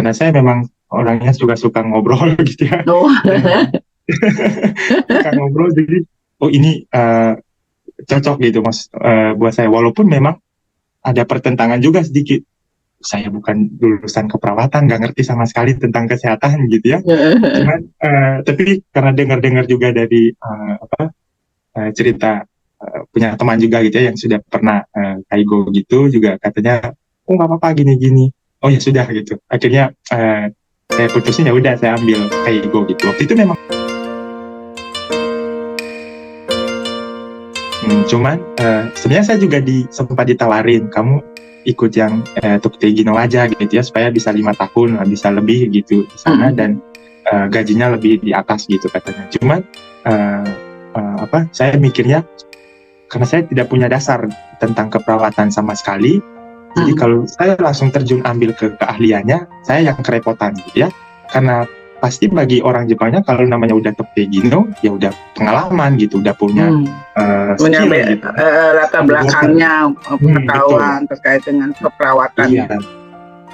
karena saya memang orangnya juga suka ngobrol gitu ya. Oh. Suka ngobrol, jadi oh ini cocok gitu mas, buat saya, walaupun memang ada pertentangan juga sedikit. Saya bukan lulusan keperawatan, nggak ngerti sama sekali tentang kesehatan gitu ya. Cuman tapi karena dengar-dengar juga dari cerita punya teman juga gitu ya yang sudah pernah kaigo gitu, juga katanya oh nggak apa-apa gini-gini. Oh ya sudah gitu. Akhirnya saya putusin ya udah saya ambil kaigo gitu. Waktu itu memang cuman sebenarnya saya juga sempat ditawarin, kamu ikut yang Tokyo Gino aja gitu ya, supaya bisa 5 tahun, bisa lebih gitu di sana, dan gajinya lebih di atas gitu katanya. Cuman saya mikirnya, karena saya tidak punya dasar tentang keperawatan sama sekali, jadi kalau saya langsung terjun ambil ke keahliannya, saya yang kerepotan gitu ya. Karena pasti bagi orang Jepangnya kalau namanya udah Tokyo Gino, ya udah pengalaman gitu, udah punya skill gitu. Latar belakangnya, pengetahuan terkait dengan keperawatan. Iya.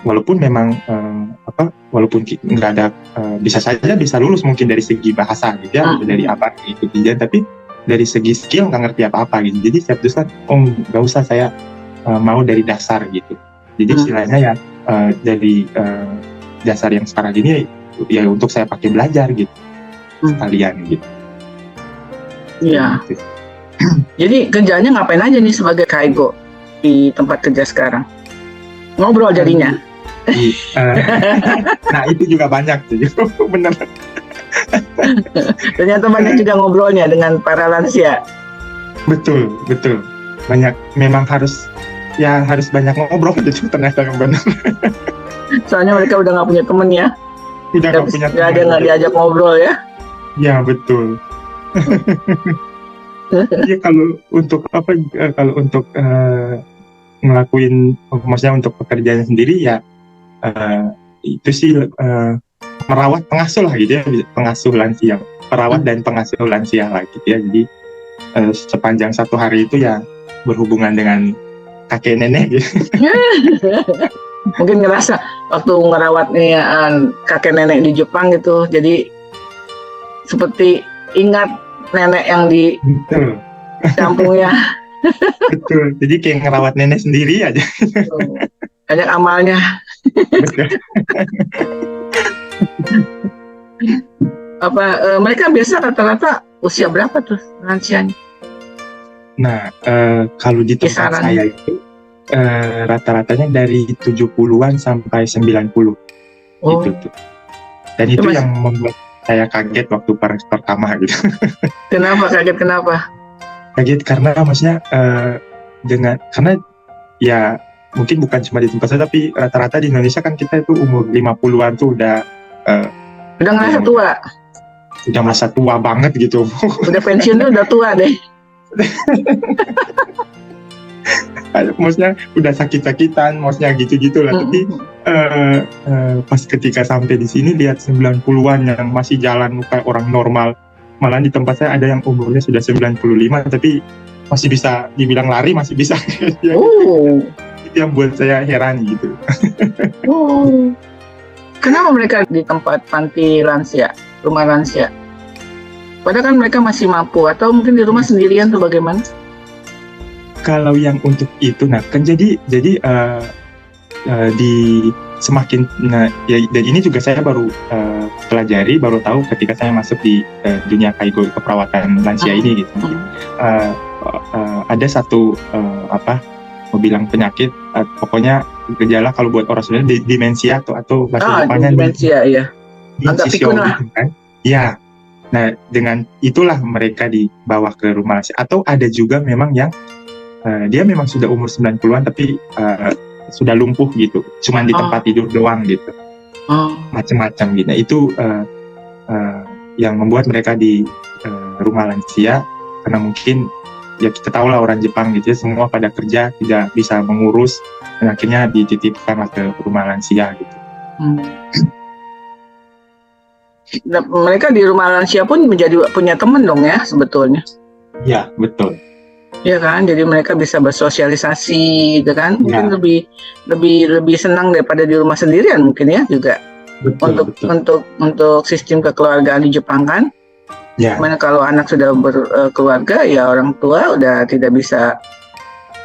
Walaupun memang walaupun nggak ada, bisa saja bisa lulus mungkin dari segi bahasa gitu ya, dari apa ikut ujian, tapi dari segi skill nggak ngerti apa-apa gitu. Jadi saya putuskan, nggak usah, saya mau dari dasar gitu. Jadi istilahnya ya dari dasar yang sekarang ini ya untuk saya pakai belajar gitu sekalian gitu. Iya. Jadi kerjanya ngapain aja nih sebagai kaigo di tempat kerja sekarang? Ngobrol jadinya. Nah itu juga banyak tuh, bener. Ternyata banyak juga ngobrolnya dengan para lansia. Betul banyak, memang harus banyak ngobrol gitu ternyata, yang benar. Soalnya mereka udah nggak punya temen ya. Udah nggak punya temen, nggak diajak ngobrol ya. Ya betul. Ya kalau untuk ngelakuin, maksudnya untuk pekerjaan sendiri ya itu sih merawat pengasuh lah gitu ya, pengasuh lansia, perawat dan pengasuh lansia lah gitu ya. Jadi sepanjang satu hari itu ya berhubungan dengan kakek nenek gitu. Mungkin ngerasa waktu ngerawat nih kakek nenek di Jepang gitu, jadi seperti ingat nenek yang di kampungnya. Betul, jadi kayak ngerawat nenek sendiri aja. Banyak amalnya. Mereka biasa rata-rata usia berapa tuh lansianya? Nah, kalau di tempat Kisaran. saya itu rata-ratanya dari 70-an sampai 90 gitu tuh. Dan itu yang membuat saya kaget waktu pertama gitu. Kenapa kaget? Kenapa? Kaget karena maksudnya karena ya mungkin bukan cuma di tempat saya, tapi rata-rata di Indonesia kan kita itu umur 50-an tuh udah ngerasa tua. Udah merasa tua banget gitu. Udah pensiun tuh udah tua deh. Maksudnya udah sakit-sakitan, maksudnya gitu-gitu lah. Tapi pas ketika sampai di sini lihat 90-an yang masih jalan kayak orang normal. Malah di tempat saya ada yang umurnya sudah 95 tapi masih bisa dibilang lari, masih bisa. Itu yang buat saya heran gitu. Kenapa mereka di tempat panti lansia, rumah lansia? Padahal kan mereka masih mampu, atau mungkin di rumah sendirian tuh bagaimana? Kalau yang untuk itu, nah kan jadi di semakin, ya, dan ini juga saya baru pelajari, baru tahu ketika saya masuk di dunia kaigo keperawatan lansia ini gitu. Ada satu mau bilang penyakit, pokoknya gejala kalau buat orang Sunda demensia atau bahasa Jepangnya demensia, ya. Agak pikun lah. Gitu kan? Ya. Nah, dengan itulah mereka dibawa ke rumah lansia. Atau ada juga memang yang dia memang sudah umur 90-an tapi sudah lumpuh gitu, cuman di tempat tidur doang gitu, macam-macam gitu. Nah, itu yang membuat mereka di rumah lansia, karena mungkin ya kita tahu lah orang Jepang gitu ya, semua pada kerja, tidak bisa mengurus, dan akhirnya dititipkan ke rumah lansia gitu. Nah, mereka di rumah lansia pun punya teman dong ya sebetulnya. Ya, betul. ya kan? Jadi mereka bisa bersosialisasi gitu kan. Mungkin Ya, lebih senang daripada di rumah sendirian mungkin ya juga. betul, betul. Untuk sistem kekeluargaan di Jepang kan. Ya, Mana kalau anak sudah berkeluarga ya orang tua udah tidak bisa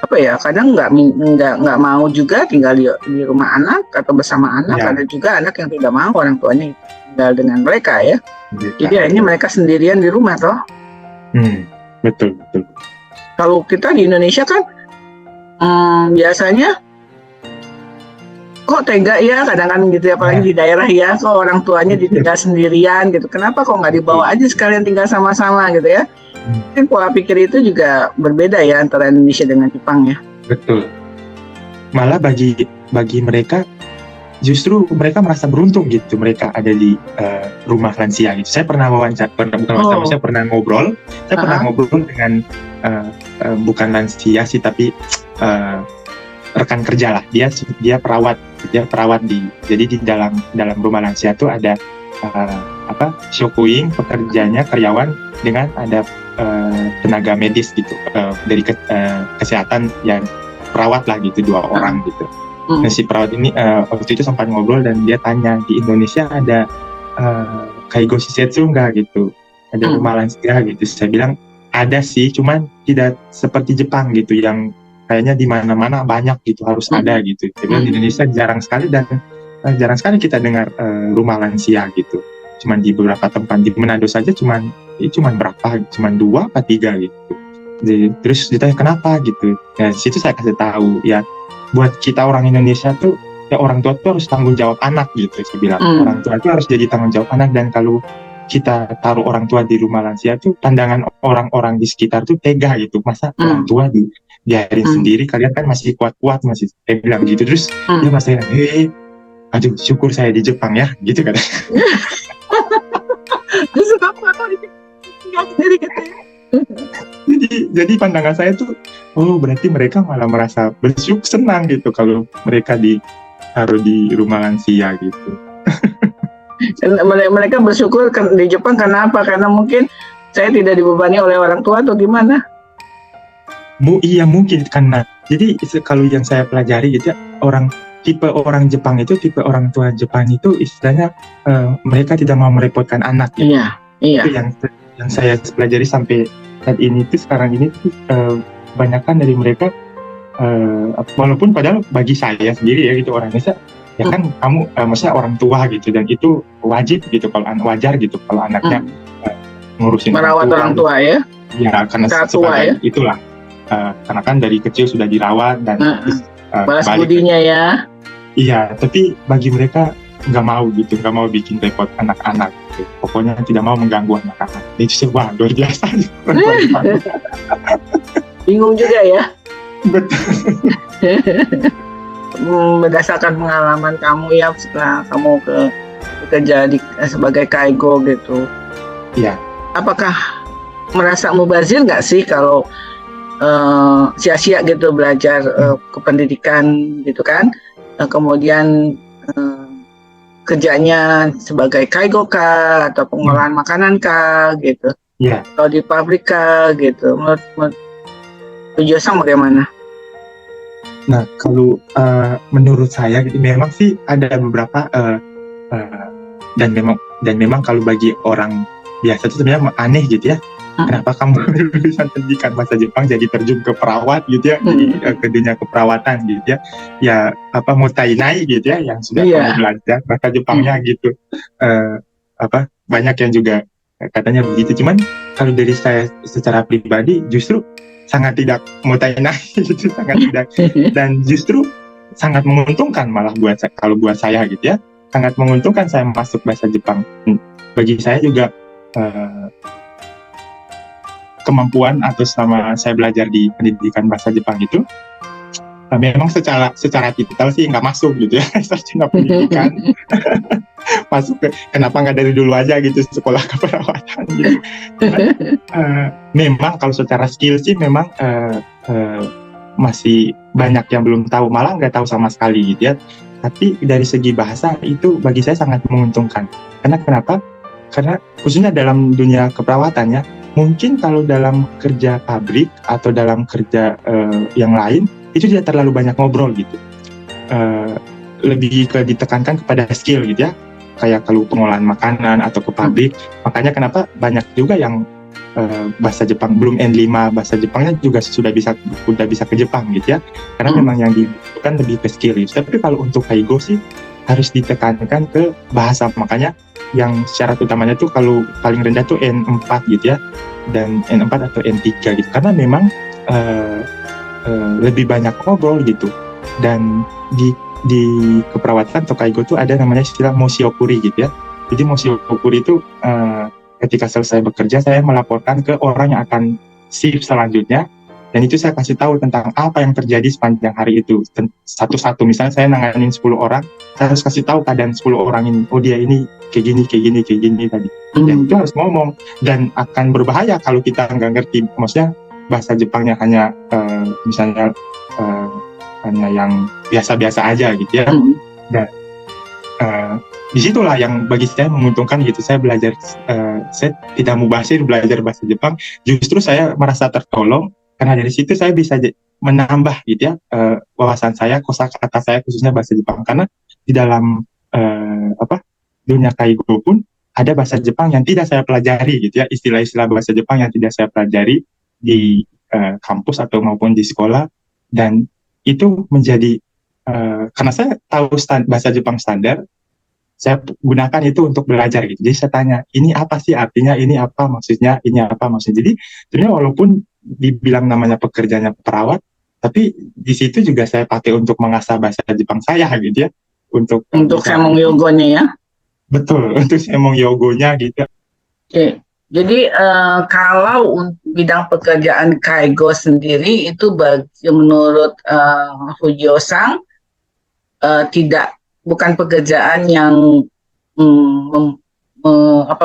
apa ya, kadang nggak mau juga tinggal di rumah anak atau bersama anak. ya, Ada juga anak yang tidak mau orang tuanya tinggal dengan mereka ya. mereka. Jadi akhirnya mereka sendirian di rumah toh. Betul, betul. Kalau kita di Indonesia kan biasanya kok tega ya kadang-kadang gitu ya, apalagi di daerah ya, kok orang tuanya ditinggal sendirian gitu. Kenapa kok nggak dibawa aja sekalian tinggal sama-sama gitu ya? Mungkin pola pikir itu juga berbeda ya antara Indonesia dengan Jepang ya. Betul. Malah bagi mereka justru mereka merasa beruntung gitu, mereka ada di rumah lansia gitu. Saya pernah saya pernah ngobrol dengan bukan lansia sih, tapi rekan kerja lah. Dia perawat jadi di dalam rumah lansia tuh ada shokuing, pekerjanya karyawan, dengan ada tenaga medis gitu, dari kesehatan yang perawat lah gitu, 2 orang gitu. Nah, si perawat ini waktu itu sempat ngobrol dan dia tanya, di Indonesia ada kaigo shisetsu nggak gitu, ada rumah lansia gitu. Saya bilang ada sih, cuman tidak seperti Jepang gitu yang kayaknya di mana-mana banyak gitu, harus ada gitu. Jadi di Indonesia jarang sekali, dan jarang sekali kita dengar rumah lansia gitu. Cuman di beberapa tempat, di Manado saja cuman berapa, cuman 2 atau 3 gitu. Jadi, terus ditanya kenapa gitu. Nah, situ saya kasih tahu ya, buat kita orang Indonesia tuh ya, orang tua tuh harus tanggung jawab anak gitu. Saya bilang orang tua tuh harus jadi tanggung jawab anak, dan kalau kita taruh orang tua di rumah lansia tuh, pandangan orang-orang di sekitar tuh tega gitu. Masa orang tua diajarin sendiri, kalian kan masih kuat-kuat, masih, saya bilang gitu. Terus dia masih aduh, syukur saya di Jepang ya gitu kan. Terus kenapa tinggal sendiri gitu ya? Jadi pandangan saya tuh, oh berarti mereka malah merasa bersyukur, senang gitu kalau mereka ditaruh di rumah lansia gitu. Mereka bersyukur di Jepang karena apa? Karena mungkin saya tidak dibebani oleh orang tua atau gimana? Iya mungkin, karena jadi kalau yang saya pelajari gitu ya, tipe orang Jepang itu, tipe orang tua Jepang itu istilahnya mereka tidak mau merepotkan anak gitu. Iya. Itu yang saya pelajari sampai saat ini tuh, sekarang ini tuh kebanyakan dari mereka, walaupun padahal bagi saya sendiri ya gitu, orang Indonesia ya kan, kamu maksudnya orang tua gitu, dan itu wajib gitu, kalau wajar gitu kalau anaknya ngurusin merawat orang tua ya. Ya, karena sebagai itulah, karena kan dari kecil sudah dirawat dan balas budinya ya. Iya, tapi bagi mereka nggak mau gitu, nggak mau bikin repot anak-anak gitu. Pokoknya tidak mau mengganggu anak-anak. Itu sih, wah, luar biasa. Bingung juga ya. Betul. Berdasarkan pengalaman kamu ya, setelah kamu bekerja sebagai kaigo gitu. Iya. Apakah merasa mubazir nggak sih kalau sia-sia gitu belajar kependidikan gitu kan? Kemudian kerjanya sebagai kaigo kah, atau pengolahan makanan kah gitu, atau di pabrik kah gitu. Menurut Josang bagaimana? Nah, kalau menurut saya gitu, memang sih ada beberapa dan memang kalau bagi orang biasa itu sebenarnya aneh gitu ya. Kenapa kamu lulusan pendidikan bahasa Jepang jadi terjun ke perawat gitu ya, ke dunia keperawatan gitu ya. Ya mutainai gitu ya, yang sudah kamu belajar bahasa Jepangnya gitu. Banyak yang juga katanya begitu. Cuman kalau dari saya secara pribadi justru sangat tidak mutainai gitu, sangat tidak, dan justru sangat menguntungkan malah buat saya gitu ya. Sangat menguntungkan saya masuk bahasa Jepang. Bagi saya juga kemampuan atau selama saya belajar di pendidikan bahasa Jepang itu, memang secara titel sih nggak masuk gitu ya, sarjana pendidikan. Masuk kenapa nggak dari dulu aja gitu sekolah keperawatan gitu. Memang kalau secara skill sih memang masih banyak yang belum tahu, malah nggak tahu sama sekali gitu ya. Tapi dari segi bahasa itu bagi saya sangat menguntungkan. Karena kenapa? Karena khususnya dalam dunia keperawatan ya, Mungkin kalau dalam kerja pabrik atau dalam kerja yang lain itu tidak terlalu banyak ngobrol gitu. Lebih ditekankan kepada skill gitu ya. Kayak kalau pengolahan makanan atau ke pabrik, makanya kenapa banyak juga yang bahasa Jepang belum N5, bahasa Jepangnya juga sudah bisa ke Jepang gitu ya, karena memang yang dibutuhkan lebih ke skill gitu. Tapi kalau untuk Kaigo sih harus ditekankan ke bahasa, makanya yang syarat utamanya tuh kalau paling rendah tuh N4 gitu ya, dan N4 atau N3 gitu, karena memang lebih banyak ngobrol gitu. Dan di keperawatan atau Kaigo tuh ada namanya istilah Moshiokuri gitu ya. Jadi Moshiokuri itu ketika selesai bekerja saya melaporkan ke orang yang akan shift selanjutnya, dan itu saya kasih tahu tentang apa yang terjadi sepanjang hari itu satu-satu. Misalnya saya nanganin 10 orang, saya harus kasih tahu keadaan 10 orang ini. Oh, dia ini kayak gini tadi. Dan itu harus ngomong, dan akan berbahaya kalau kita nggak ngerti. Maksudnya bahasa Jepangnya hanya misalnya hanya yang biasa-biasa aja gitu ya. Dan disitulah yang bagi saya menguntungkan gitu. Saya belajar, saya tidak mubasir belajar bahasa Jepang. Justru saya merasa tertolong karena dari situ saya bisa menambah gitu ya wawasan saya, kosakata saya khususnya bahasa Jepang. Karena di dalam dunia Kaigo pun ada bahasa Jepang yang tidak saya pelajari gitu ya, istilah-istilah bahasa Jepang yang tidak saya pelajari di kampus atau maupun di sekolah. Dan itu menjadi karena saya tahu bahasa Jepang standar, saya gunakan itu untuk belajar gitu. Jadi saya tanya, ini apa sih artinya, ini apa maksudnya, ini apa maksudnya. Jadi sebenarnya walaupun dibilang namanya pekerjaannya perawat, tapi di situ juga saya pakai untuk mengasah bahasa Jepang saya gitu ya, untuk Semong Yogonya ya. Betul, untuk Semong Yogonya gitu. Oke. Jadi kalau bidang pekerjaan Kaigo sendiri itu menurut Fujio-san bukan pekerjaan yang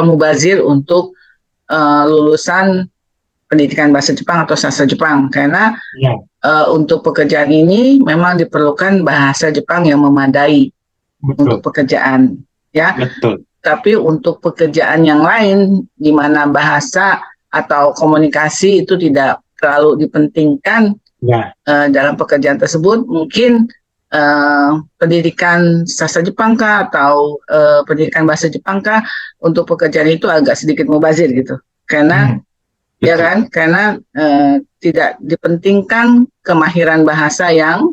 mubazir untuk lulusan pendidikan bahasa Jepang atau sastra Jepang, karena untuk pekerjaan ini memang diperlukan bahasa Jepang yang memadai. Betul. Untuk pekerjaan ya. Betul. Tapi untuk pekerjaan yang lain di mana bahasa atau komunikasi itu tidak terlalu dipentingkan dalam pekerjaan tersebut, mungkin pendidikan sastra Jepang kah atau pendidikan bahasa Jepang kah untuk pekerjaan itu agak sedikit mubazir gitu, karena ya kan, karena tidak dipentingkan kemahiran bahasa yang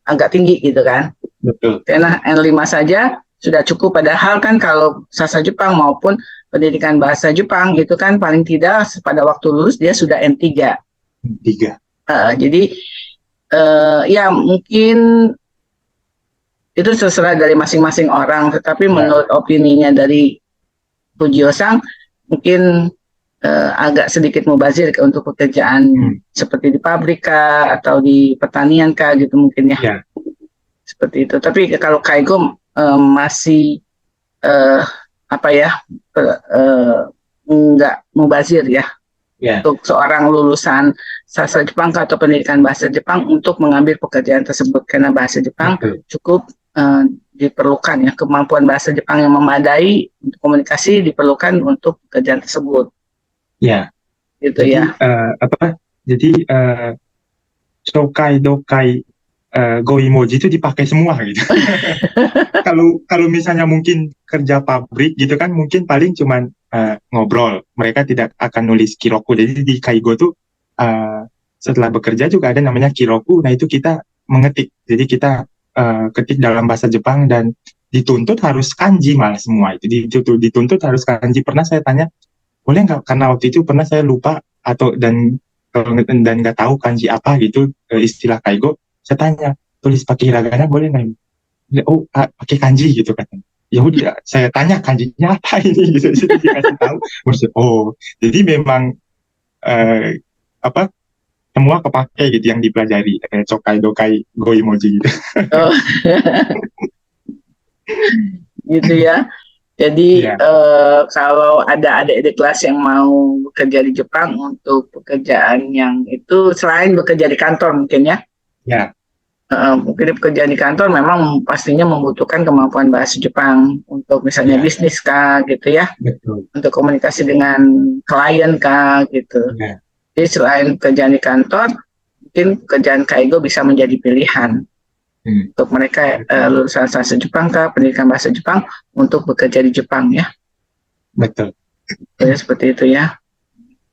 agak tinggi gitu kan. Betul. Karena N5 saja sudah cukup, padahal kan kalau sastra Jepang maupun pendidikan bahasa Jepang itu kan paling tidak pada waktu lulus dia sudah N3. Jadi ya mungkin itu terserah dari masing-masing orang, tetapi menurut opininya dari Fujio-san mungkin agak sedikit mubazir untuk pekerjaan seperti di pabrik kah atau di pertanian kah gitu mungkin ya. Seperti itu. Tapi kalau Kaigo masih nggak mubazir ya. Untuk seorang lulusan sastra Jepang atau pendidikan bahasa Jepang untuk mengambil pekerjaan tersebut, karena bahasa Jepang cukup diperlukan ya, kemampuan bahasa Jepang yang memadai untuk komunikasi diperlukan untuk pekerjaan tersebut. Ya, gitu. Jadi, ya. Jadi shokai, dokai, goimoji itu dipakai semua gitu. Kalau misalnya mungkin kerja pabrik gitu kan, mungkin paling cuman ngobrol. Mereka tidak akan nulis kiroku. Jadi di Kaigo tuh setelah bekerja juga ada namanya kiroku. Nah itu kita mengetik. Jadi kita ketik dalam bahasa Jepang dan dituntut harus kanji malah semua itu. Dituntut harus kanji. Pernah saya tanya, boleh nggak? Karena waktu itu pernah saya lupa dan nggak tahu kanji apa gitu istilah Kaigo. Saya tanya, tulis pakai hiragana boleh nggak? Oh, pakai kanji gitu katanya. Ya udah, saya tanya kanjinya apa ini gitu, jadi dikasih tahu. Oh, jadi memang semua kepake gitu yang dipelajari, shokai, dokai, goimoji gitu. Oh. Gitu ya. Jadi kalau ada adik-adik kelas yang mau bekerja di Jepang untuk pekerjaan yang itu selain bekerja di kantor mungkin ya. Ya. mungkin pekerjaan di kantor memang pastinya membutuhkan kemampuan bahasa Jepang untuk misalnya Ya, bisnis kah gitu ya, betul. untuk komunikasi dengan klien kah gitu. Ya. Jadi selain pekerjaan di kantor, mungkin pekerjaan kaigo bisa menjadi pilihan Hmm. untuk mereka Betul. lulusan bahasa Jepang kah, pendidikan bahasa Jepang untuk bekerja di Jepang ya. Betul. Ya seperti itu ya.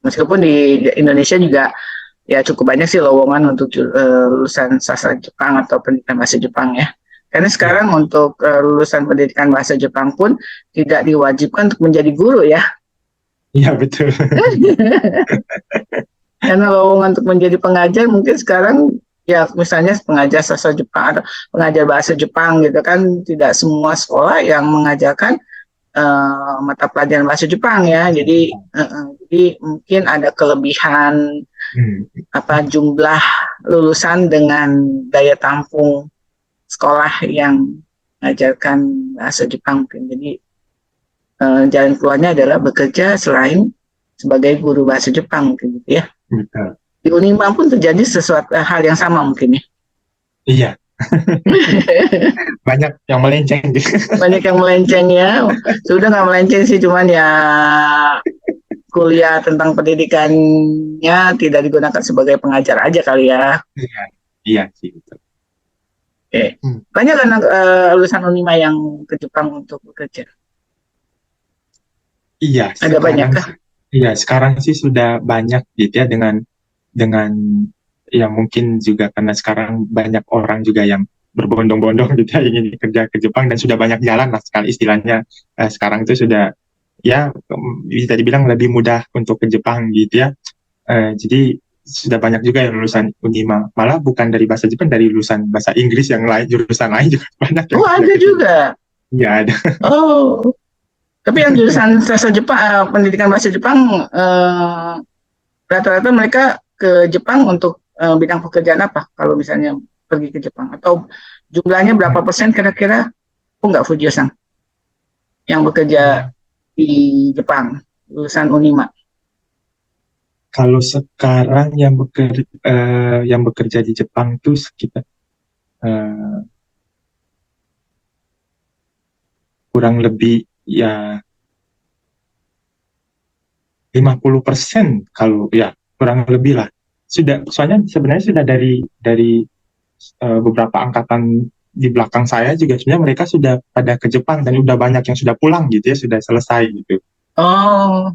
Meskipun di Indonesia juga ya cukup banyak sih lowongan untuk lulusan sastra Jepang atau pendidikan bahasa Jepang ya. Karena Ya, sekarang untuk lulusan pendidikan bahasa Jepang pun tidak diwajibkan untuk menjadi guru ya. iya betul. Karena lowongan untuk menjadi pengajar mungkin sekarang ya misalnya pengajar sastra Jepang atau pengajar bahasa Jepang gitu kan, tidak semua sekolah yang mengajarkan mata pelajaran bahasa Jepang ya. Jadi mungkin ada kelebihan Hmm. apa jumlah lulusan dengan daya tampung sekolah yang mengajarkan bahasa Jepang mungkin. Jadi jalan keluarnya adalah bekerja selain sebagai guru bahasa Jepang mungkin gitu ya. Betul. Di Unima pun terjadi sesuatu hal yang sama mungkin ya. Iya, banyak yang melenceng gitu. Banyak yang melenceng ya. Sudah nggak melenceng sih, cuman ya kuliah tentang pendidikannya tidak digunakan sebagai pengajar aja kali ya. Iya, iya sih betul. Oke. Hmm. Banyak anak lulusan Unima yang ke Jepang untuk bekerja. Iya, Ada banyak kah? sekarang sih sudah banyak gitu ya dengan ya mungkin juga karena sekarang banyak orang juga yang berbondong-bondong gitu ya ingin kerja ke Jepang dan sudah banyak jalan lah sekali istilahnya sekarang itu sudah ya bisa dibilang lebih mudah untuk ke Jepang gitu ya. Jadi sudah banyak juga yang lulusan Unima malah bukan dari bahasa Jepang dari lulusan bahasa Inggris yang lain jurusan lain juga banyak yang Oh kerja ada ke sini. juga. Iya ada. Oh, tapi yang jurusan sastra Jepang, pendidikan bahasa Jepang, rata-rata mereka ke Jepang untuk bidang pekerjaan apa? Kalau misalnya pergi ke Jepang atau jumlahnya berapa persen kira-kira? Oh nggak Fujio-san yang bekerja di Jepang lulusan Unima. Kalau sekarang yang bekerja di Jepang tuh sekitar eh, kurang lebih ya 50% kalau ya kurang lebih lah. Sudah soalnya sebenarnya sudah dari beberapa angkatan di belakang saya juga sebenarnya mereka sudah pada ke Jepang dan udah banyak yang sudah pulang gitu ya, sudah selesai gitu. Oh,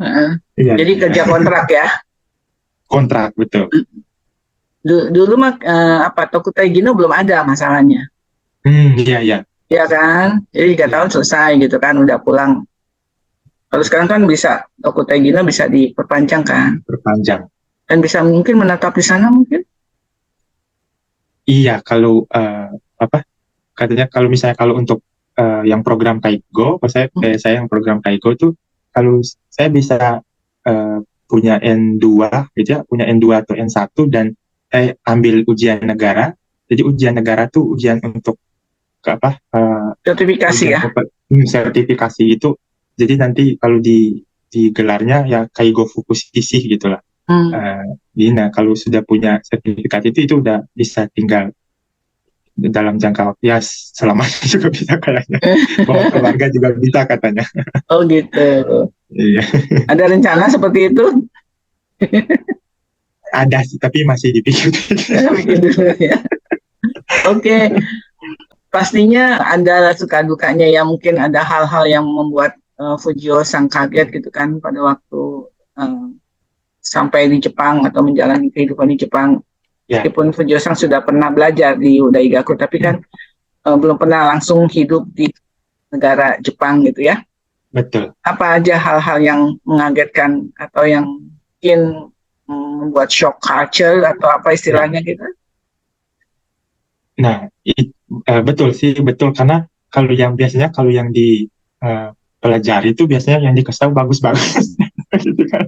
Iya, jadi iya. kerja kontrak ya. Kontrak betul. Dulu mah apa Tokutai Gino belum ada masalahnya. Iya, iya. Ya kan? Jadi 3 tahun Iya, selesai gitu kan, udah pulang. Kalau sekarang kan bisa Tokutai Gino bisa diperpanjang kan, perpanjang. dan bisa mungkin menetap di sana mungkin. Iya, kalau apa katanya kalau misalnya kalau untuk yang program Kaigo, kalau saya yang program Kaigo tuh kalau saya bisa eh, punya N2 gitu ya, punya N2 atau N1 dan saya ambil ujian negara. Jadi ujian negara tuh ujian untuk ke apa? Sertifikasi Ujian ya. sertifikasi itu. Jadi nanti kalau digelarnya ya Kaigo Fukushiki gitu lah. Hmm. Jadi nah kalau sudah punya sertifikat itu udah bisa tinggal dalam jangka waktu ya selama juga bisa kayaknya bawa keluarga juga bisa katanya. Oh gitu. Iya. Ada rencana seperti itu? Ada sih tapi masih dipikir. Bikin dulu ya. Oke, pastinya ada suka dukanya ya. Mungkin ada hal-hal yang membuat Fujio sang kaget gitu kan pada waktu uh, sampai di Jepang atau menjalani kehidupan di Jepang. Ya, Meskipun Fujio sang sudah pernah belajar di Udaigaku, tapi kan belum pernah langsung hidup di negara Jepang gitu ya. betul. Apa aja hal-hal yang mengagetkan atau yang mungkin membuat shock culture atau apa Ya. istilahnya gitu? Nah, betul sih betul karena kalau yang dipelajari itu biasanya yang dikasih tahu bagus-bagus gitu kan.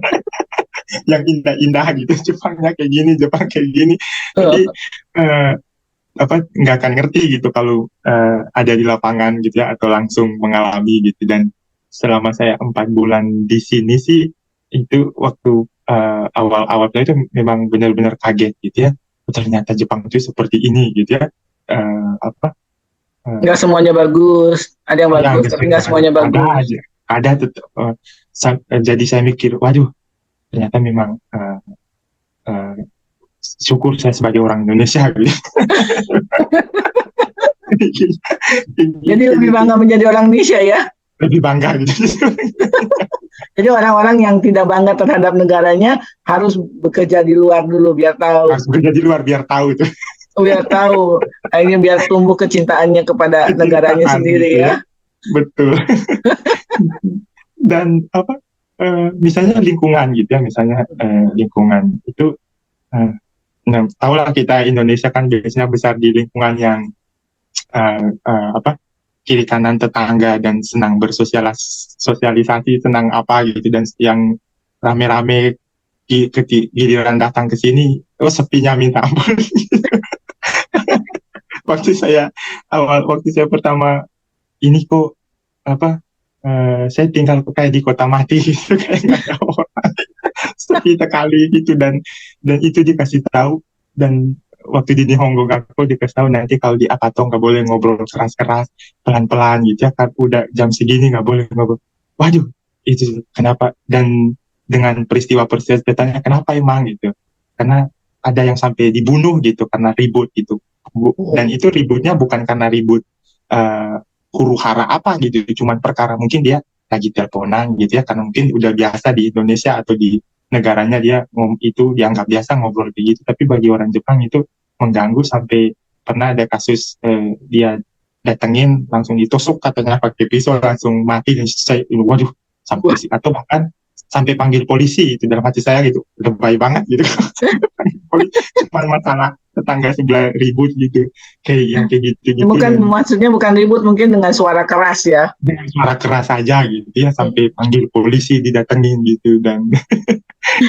Yang indah-indah gitu Jepangnya kayak gini, Jepang kayak gini. Tapi eh, apa nggak akan ngerti gitu kalau ada di lapangan gitu ya atau langsung mengalami gitu dan selama saya 4 bulan di sini sih itu waktu awal-awal itu memang benar-benar kaget gitu ya. Oh, ternyata Jepang itu seperti ini gitu ya. apa Nggak semuanya bagus, ada yang ya bagus, tapi nggak semuanya ada bagus. aja, ada tetap. Jadi saya mikir, waduh, ternyata memang syukur saya sebagai orang Indonesia gitu. Jadi lebih Gitu. bangga menjadi orang Indonesia ya. Lebih bangga gitu. Jadi orang-orang yang tidak bangga terhadap negaranya harus bekerja di luar dulu biar tahu, Harus bekerja di luar biar tahu tuh akhirnya biar tumbuh kecintaannya kepada negaranya kecintaan gitu sendiri ya. ya. Betul. Dan apa misalnya lingkungan gitu ya, misalnya lingkungan itu nah, tahulah kita Indonesia kan biasanya besar di lingkungan yang apa kiri kanan tetangga dan senang bersosialisasi, senang apa gitu, dan yang rame-rame giliran datang ke sini, oh sepinya minta ampun. Waktu saya pertama ini kok apa saya tinggal kayak di kota mati gitu, kayak nggak ada orang, sepi sekali gitu. Dan itu dikasih tahu, dan waktu di Nihongo Gakko dikasih tahu nanti kalau di Apato nggak boleh ngobrol keras-keras, pelan-pelan gitu ya, kan udah jam segini nggak boleh ngobrol. Waduh, itu kenapa? Dan dengan peristiwa-peristiwa ceritanya kenapa emang gitu, karena ada yang sampai dibunuh gitu karena ribut gitu. Dan itu ributnya bukan karena ribut uh, huru hara apa gitu, cuman perkara mungkin dia lagi teleponan gitu ya, karena mungkin udah biasa di Indonesia atau di negaranya dia itu dianggap biasa ngobrol kayak gitu. Tapi bagi orang Jepang itu mengganggu, sampai pernah ada kasus dia datengin langsung ditusuk katanya pakai pisau langsung mati. Dan saya waduh, sampai atau bahkan sampai panggil polisi. Itu dalam hati saya gitu, lebay banget gitu. Cuma masalah tetangga sebelah ribut gitu, kayak yang kayak gitu gitu. Bukan, Dan maksudnya bukan ribut, mungkin dengan suara keras ya. dengan suara keras saja gitu ya, sampai panggil polisi didatengin gitu. Dan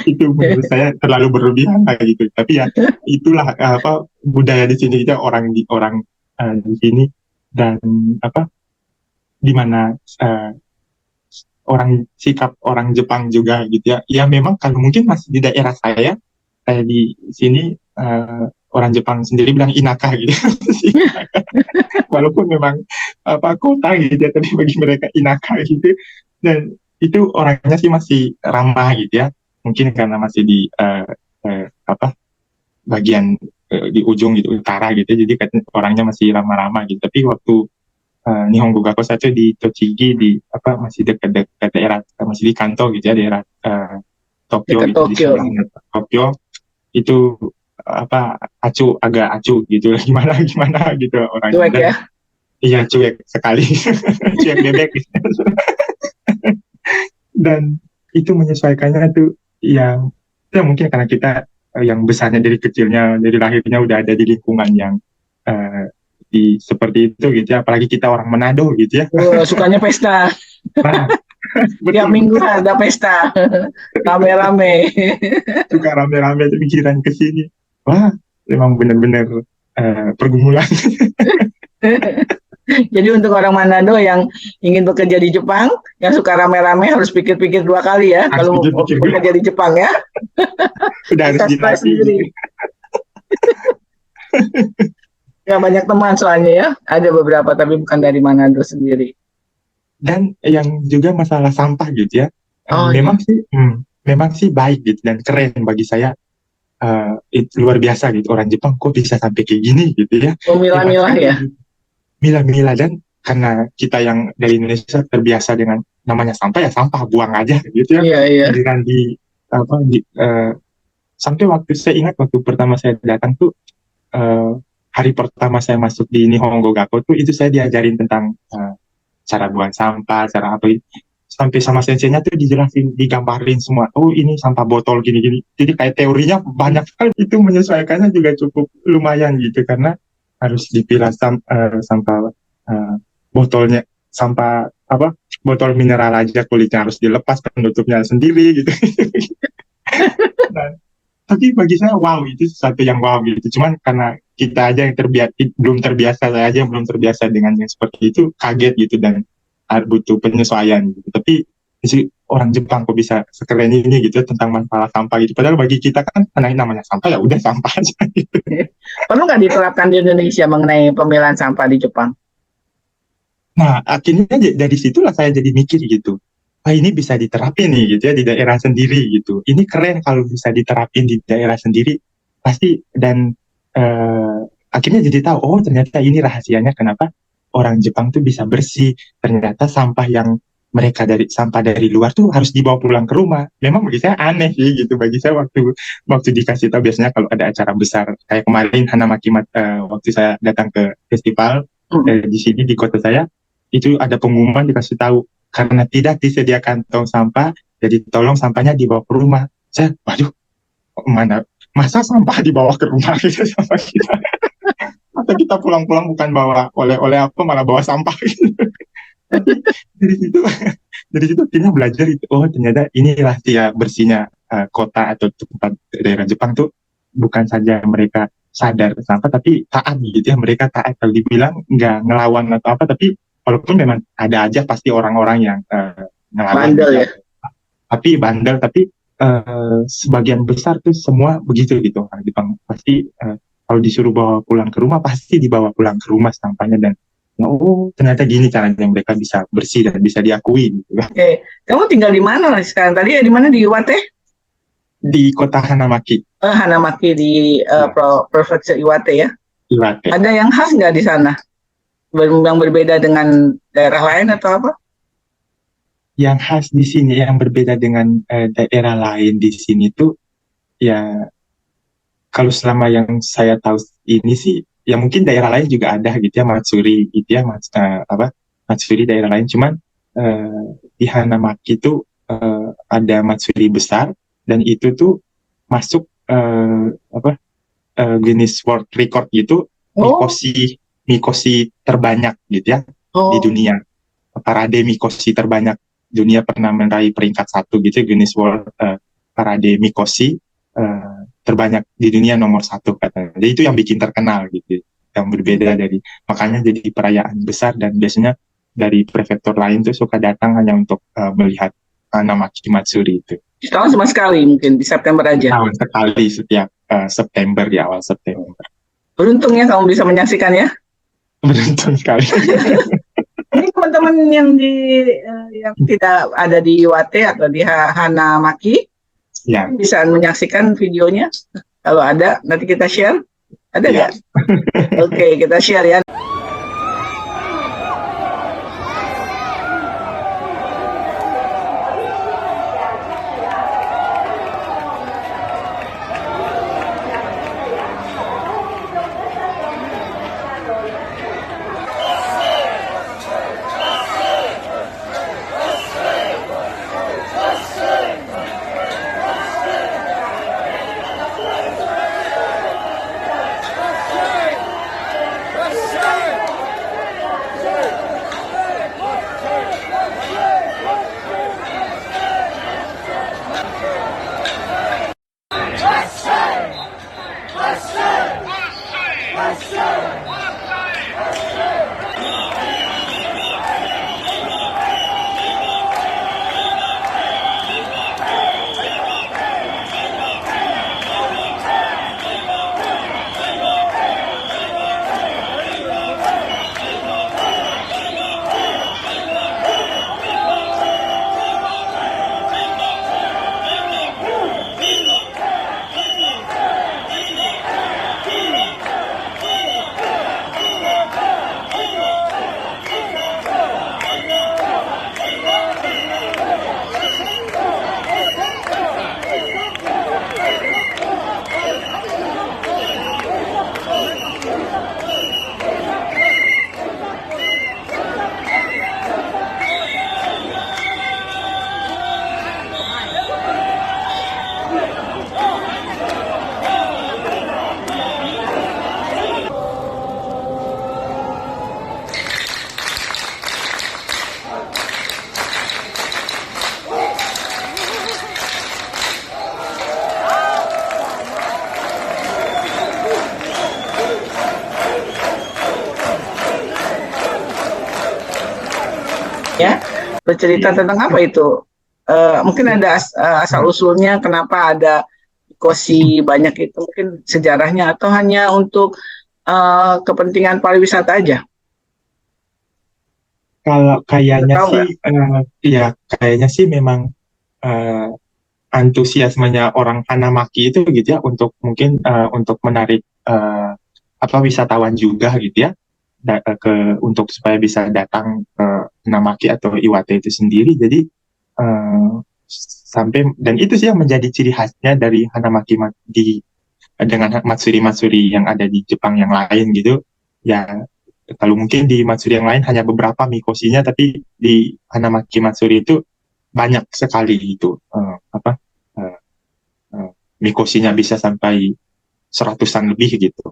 itu menurut saya terlalu berlebihan lah gitu. Tapi ya itulah apa budaya di sini, kita orang di sini. Dan apa di mana sikap orang Jepang juga gitu ya. Ya memang kalau mungkin masih di daerah saya kayak di sini orang Jepang sendiri bilang inaka gitu. Walaupun memang apa kota gitu ya, tapi bagi mereka inaka gitu. Dan itu orangnya sih masih ramah gitu ya. Mungkin karena masih di apa bagian di ujung gitu utara gitu, jadi orangnya masih ramah-ramah gitu. Tapi waktu Nihongo Gakko satu di Tochigi, di apa masih dekat daerah, masih di Kanto gitu ya, daerah Tokyo Dekat gitu, di Tokyo. sebelahnya Tokyo itu apa agak acu gitu. Gimana gimana gitu orangnya. Cuek Dan ya. iya cuek sekali. Cuek bebek gitu. Dan itu menyesuaikannya tuh yang ya mungkin karena kita yang besarnya dari kecilnya, dari lahirnya udah ada di lingkungan yang seperti itu gitu ya. Apalagi kita orang Manado gitu ya. Sukanya pesta. Nah, Tiap betul, minggu ada pesta. Rame-rame. suka rame-rame pikiran ke sini. Wah, memang benar-benar pergumulan. Jadi untuk orang Manado yang ingin bekerja di Jepang, yang suka rame-rame harus pikir-pikir 2 kali ya Harus kalau pikir-pikir dulu, bekerja di Jepang ya. udah harus Bisa stres dilatih sendiri. gitu. Ya banyak teman soalnya ya. Ada beberapa tapi bukan dari Manado sendiri. Dan yang juga masalah sampah gitu ya, Oh iya. memang sih baik gitu dan keren bagi saya. Itu luar biasa gitu, orang Jepang kok bisa sampai kayak gini gitu ya. Memilah-milah ya. Milah-milah. Dan karena kita yang dari Indonesia terbiasa dengan namanya sampah, ya sampah buang aja gitu ya. Iya, iya. Giliran sampai waktu saya ingat waktu pertama saya datang tuh, hari pertama saya masuk di Nihongo Gakko tuh, itu saya diajarin tentang cara buang sampah, cara apa, sampai sama senseinya tuh dijelasin, digambarin semua. Oh ini sampah botol gini-gini. Jadi kayak teorinya banyak sekali. Itu menyesuaikannya juga cukup lumayan gitu, karena harus dipilah sampah botolnya, sampah apa botol mineral aja kulitnya harus dilepas, penutupnya sendiri gitu. Dan, tapi bagi saya wow, itu sesuatu yang wow gitu. Cuman karena kita aja yang belum terbiasa, saya aja yang belum terbiasa dengan yang seperti itu, kaget gitu, dan butuh penyesuaian gitu. Tapi orang Jepang kok bisa sekeren ini gitu tentang masalah sampah gitu. Padahal bagi kita kan karena namanya sampah ya udah sampah aja gitu. Perlu nggak diterapkan di Indonesia mengenai pemilahan sampah di Jepang? Nah, akhirnya dari situlah saya jadi mikir gitu. Ah, ini bisa diterapin nih gitu ya di daerah sendiri gitu. Ini keren kalau bisa diterapin di daerah sendiri pasti dan akhirnya jadi tahu oh ternyata ini rahasianya kenapa orang Jepang tuh bisa bersih. Ternyata sampah yang mereka dari sampah dari luar tuh harus dibawa pulang ke rumah. Memang bagi saya aneh sih gitu. Bagi saya waktu waktu dikasih tahu biasanya kalau ada acara besar kayak kemarin Hanamaki waktu saya datang ke festival di sini di kota saya itu ada pengumuman dikasih tahu karena tidak disediakan tong sampah, jadi tolong sampahnya dibawa ke rumah. Saya, waduh, mana masa sampah dibawa ke rumah gitu sama kita? Atau kita pulang-pulang bukan bawa oleh-oleh apa, malah bawa sampah gitu. Tapi dari situ, dari situ kita belajar itu, oh ternyata inilah dia bersihnya kota atau tempat daerah Jepang tuh bukan saja mereka sadar sampah, tapi taat gitu ya. Mereka taat kalau dibilang nggak ngelawan atau apa, tapi walaupun memang ada aja pasti orang-orang yang ngelawan Bandel gitu. ya. Tapi bandel, tapi sebagian besar tuh semua begitu gitu orang Jepang pasti kalau disuruh bawa pulang ke rumah pasti dibawa pulang ke rumah sampahnya dan oh ternyata gini caranya mereka bisa bersih dan bisa diakui gitu. Oke, kamu tinggal di mana lah sekarang? Tadi ya di mana di Iwate? Di kota Hanamaki. Hanamaki di Prefektur Iwate ya. Iwate. Ada yang khas nggak di sana? Yang berbeda dengan daerah lain atau apa? Yang khas di sini yang berbeda dengan daerah lain di sini tuh ya kalau selama yang saya tahu ini sih ya mungkin daerah lain juga ada gitu ya Matsuri gitu ya Matsuri daerah lain cuman di Hanamaki itu ada Matsuri besar dan itu tuh masuk Guinness World Record gitu mikoshi terbanyak gitu ya di dunia parade mikoshi terbanyak dunia pernah meraih peringkat 1 gitu Guinness World parade mikoshi terbanyak di dunia nomor 1 katanya. Jadi itu yang bikin terkenal gitu, yang berbeda dari makanya jadi perayaan besar dan biasanya dari prefektur lain tuh suka datang hanya untuk melihat Hanamaki Matsuri itu. Tahun sama sekali mungkin di September aja. Tahun sekali setiap September di awal September. Beruntungnya kamu bisa menyaksikannya. Beruntung sekali. Ini teman-teman yang yang tidak ada di Iwate atau di Hanamaki ya. Bisa menyaksikan videonya. Kalau ada, nanti kita share. Ada nggak? Ya. Oke, kita share ya. Ya, bercerita tentang apa itu Mungkin ada asal usulnya kenapa ada mikosi banyak itu, mungkin sejarahnya, atau hanya untuk kepentingan pariwisata aja? Kalau Udah kayaknya tahu nggak? sih, ya kayaknya sih memang eh, antusiasmenya orang Hanamaki itu gitu ya untuk mungkin untuk menarik wisatawan juga gitu ya untuk supaya bisa datang ke Hanamaki atau Iwate itu sendiri. Jadi eh, sampai dan itu sih yang menjadi ciri khasnya dari Hanamaki dengan matsuri-matsuri yang ada di Jepang yang lain gitu. Ya kalau mungkin di matsuri yang lain hanya beberapa mikosinya, tapi di Hanamaki Matsuri itu banyak sekali itu eh, eh, mikosinya bisa sampai seratusan lebih gitu.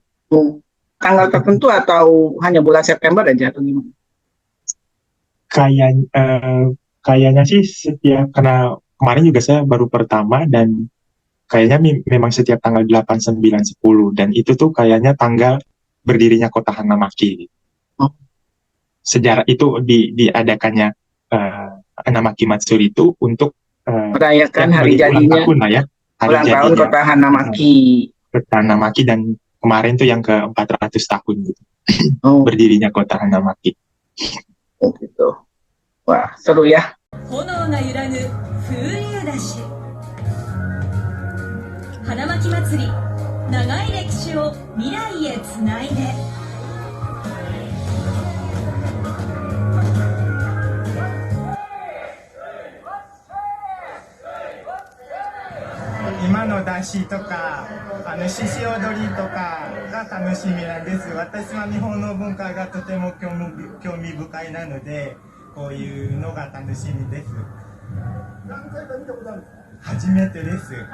Tanggal tertentu atau hanya bulan September aja atau gimana? Kayak kayaknya sih setiap karena kemarin juga saya baru pertama dan kayaknya memang setiap tanggal 8, 9, 10 dan itu tuh kayaknya tanggal berdirinya kota Hanamaki. Oh. Sejarah itu diadakannya uh, Hanamaki Matsuri itu untuk Merayakan hari sebagai ulang jadinya, tahun lah ya, hari ulang tahun jadinya kota Hanamaki. kota Hanamaki dan kemarin tuh yang ke 400 tahun gitu Oh, berdirinya kota Hanamaki. oh gitu. Wah, seru ya. 炎が揺らぐ風流だし花巻祭り長い歴史を未来へつないで今の出汁とか獅子踊りとかが楽しみなんです。私は日本の文化がとても興味深いなのでこういうのが楽しみです。何回か見たことあるんですか？初めてです。はい。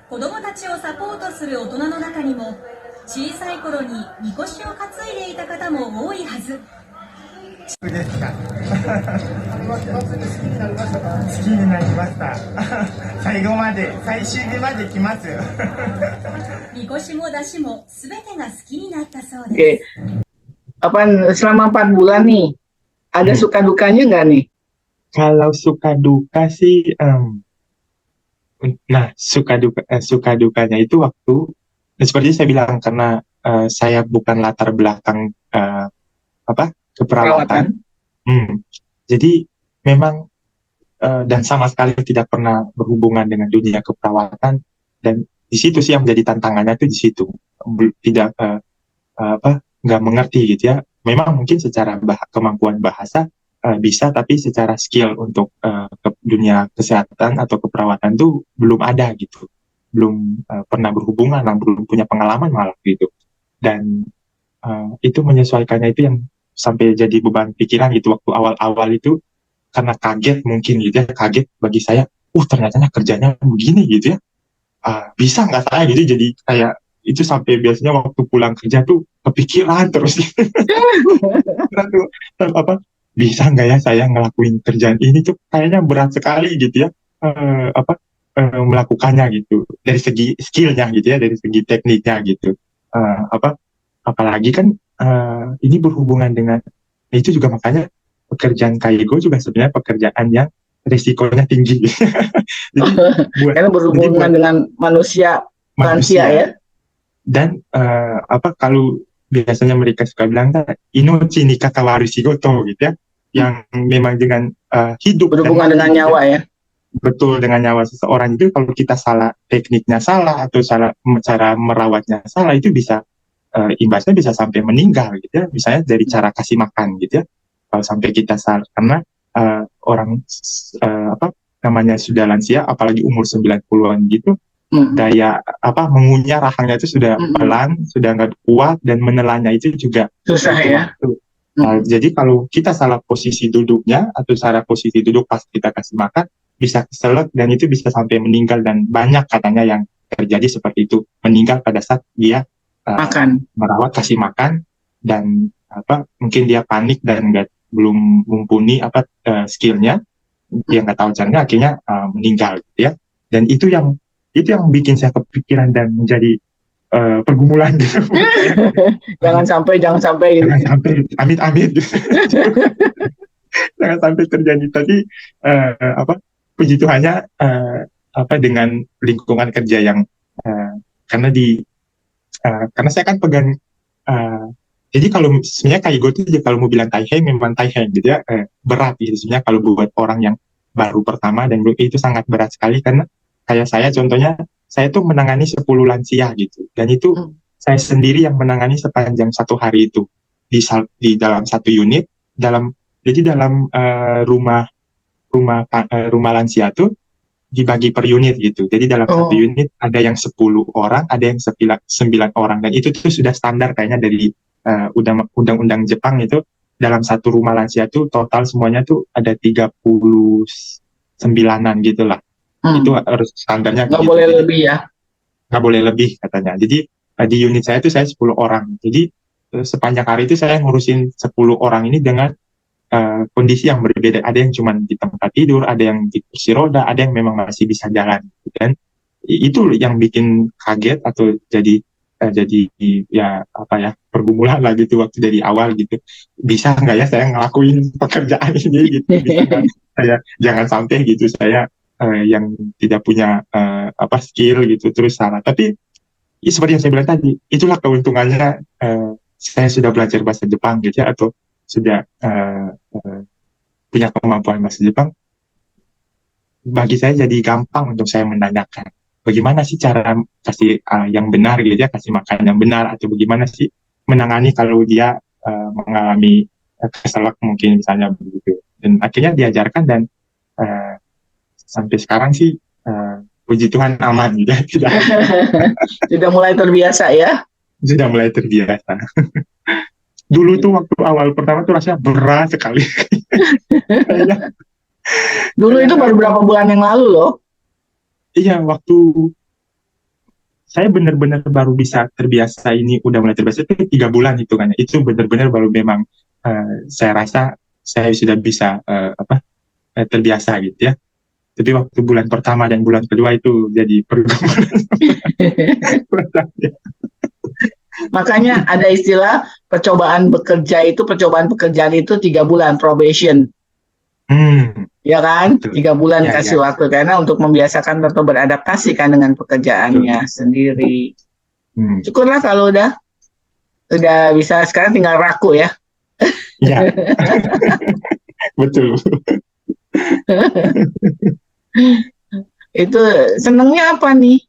子どもたちをサポートする大人の中にも小さい頃にみこしを担いでいた方も多いはず。ですか。好きになりました。最後まで最終日まで来ます。みこしも出汁もすべてが好きになったそうです。 Oke, selama 4 bulan nih, ada suka dukanya nggak nih? Kalau suka duka sih, nah suka dukanya itu waktu, seperti saya bilang karena saya bukan latar belakang keperawatan. Jadi memang dan sama sekali tidak pernah berhubungan dengan dunia keperawatan dan di situ sih yang menjadi tantangannya itu di situ tidak nggak mengerti gitu ya. Memang mungkin secara kemampuan bahasa bisa, tapi secara skill untuk ke dunia kesehatan atau keperawatan tuh belum ada gitu, belum pernah berhubungan, belum punya pengalaman malah gitu. Dan itu menyesuaikannya itu yang sampai jadi beban pikiran gitu waktu awal-awal itu, karena kaget mungkin gitu ya, kaget bagi saya, ternyata kerjanya begini gitu ya, bisa nggak saya gitu, jadi kayak itu sampai biasanya waktu pulang kerja tuh kepikiran terus bisa nggak ya saya ngelakuin kerjaan ini tuh kayaknya berat sekali gitu ya, melakukannya gitu dari segi skillnya gitu ya, dari segi tekniknya gitu, apalagi kan ini berhubungan dengan itu juga, makanya pekerjaan Kaigo juga sebenarnya pekerjaan yang risikonya tinggi. Jadi karena berhubungan dengan manusia ya. Dan kalau biasanya mereka suka bilang inochi ni kakawaru shigoto gitu ya, yang memang dengan hidup berhubungan dengan nyawa ya. Betul, dengan nyawa seseorang itu kalau kita salah, tekniknya salah atau salah cara merawatnya salah, itu bisa imbasnya bisa sampai meninggal gitu ya. Misalnya dari cara kasih makan gitu ya, kalau sampai kita salah karena orang namanya sudah lansia, apalagi umur 90-an gitu, daya mengunyah rahangnya itu sudah pelan, sudah nggak kuat, dan menelannya itu juga susah ya. Jadi kalau kita salah posisi duduknya atau salah posisi duduk pas kita kasih makan, bisa keselak dan itu bisa sampai meninggal, dan banyak katanya yang terjadi seperti itu, meninggal pada saat dia merawat, kasih makan, dan mungkin dia panik dan belum mumpuni skillnya, dia nggak tahu caranya, akhirnya meninggal gitu ya. Dan itu yang bikin saya kepikiran dan menjadi pergumulan gitu. Jangan sampai gitu. Jangan sampai amit-amit gitu. Jangan sampai terjadi tadi puji Tuhannya dengan lingkungan kerja yang karena karena saya kan pegang jadi kalau sebenarnya Kaigo itu kalau mau bilang Taihei memang Taihei gitu ya, berat gitu sebenarnya kalau buat orang yang baru pertama, dan itu sangat berat sekali karena kayak saya contohnya, saya tuh menangani 10 lansia gitu, dan itu saya sendiri yang menangani sepanjang 1 hari itu di dalam satu unit, jadi dalam rumah lansia tuh dibagi per unit gitu. Jadi dalam satu unit ada yang 10 orang, ada yang 9 orang, dan itu tuh sudah standar kayaknya dari undang-undang Jepang itu. Dalam satu rumah lansia tuh total semuanya tuh ada 39-an gitu lah. Itu harus standarnya. Nggak gitu. boleh lebih ya? Nggak boleh lebih katanya. Jadi di unit saya tuh saya 10 orang. Jadi sepanjang hari itu saya ngurusin 10 orang ini dengan kondisi yang berbeda. Ada yang cuma di tempat tidur, ada yang di kursi roda, ada yang memang masih bisa jalan. Dan itu yang bikin kaget atau jadi ya pergumulan lah gitu waktu dari awal gitu. Bisa nggak ya saya ngelakuin pekerjaan ini gitu? Bisa nggak saya jangan sampai gitu saya yang tidak punya skill gitu terus salah. Tapi seperti yang saya bilang tadi, itulah keuntungannya saya sudah belajar bahasa Jepang gitu ya, atau sudah punya kemampuan bahasa Jepang. Bagi saya jadi gampang untuk saya menanyakan bagaimana sih cara kasih yang benar gitu ya, kasih makan yang benar, atau bagaimana sih menangani kalau dia mengalami keselak mungkin misalnya begitu. Dan akhirnya diajarkan, dan sampai sekarang sih puji Tuhan aman gitu. Sudah mulai terbiasa ya? Sudah mulai terbiasa. Dulu tuh waktu awal pertama tuh rasanya berat sekali. Dulu itu baru berapa bulan yang lalu loh. Iya, waktu saya benar-benar baru bisa terbiasa, ini udah mulai terbiasa itu 3 bulan hitungannya. Itu benar-benar baru memang saya rasa saya sudah bisa terbiasa gitu ya. Tapi waktu bulan pertama dan bulan kedua itu jadi pergumulan. Makanya ada istilah percobaan pekerjaan itu 3 bulan probation. Ya kan? 3 bulan Ya, kasih waktu karena untuk membiasakan atau beradaptasi kan dengan pekerjaannya sendiri. Syukurlah kalau udah bisa, sekarang tinggal raku ya. Iya. Betul. Itu senengnya apa nih?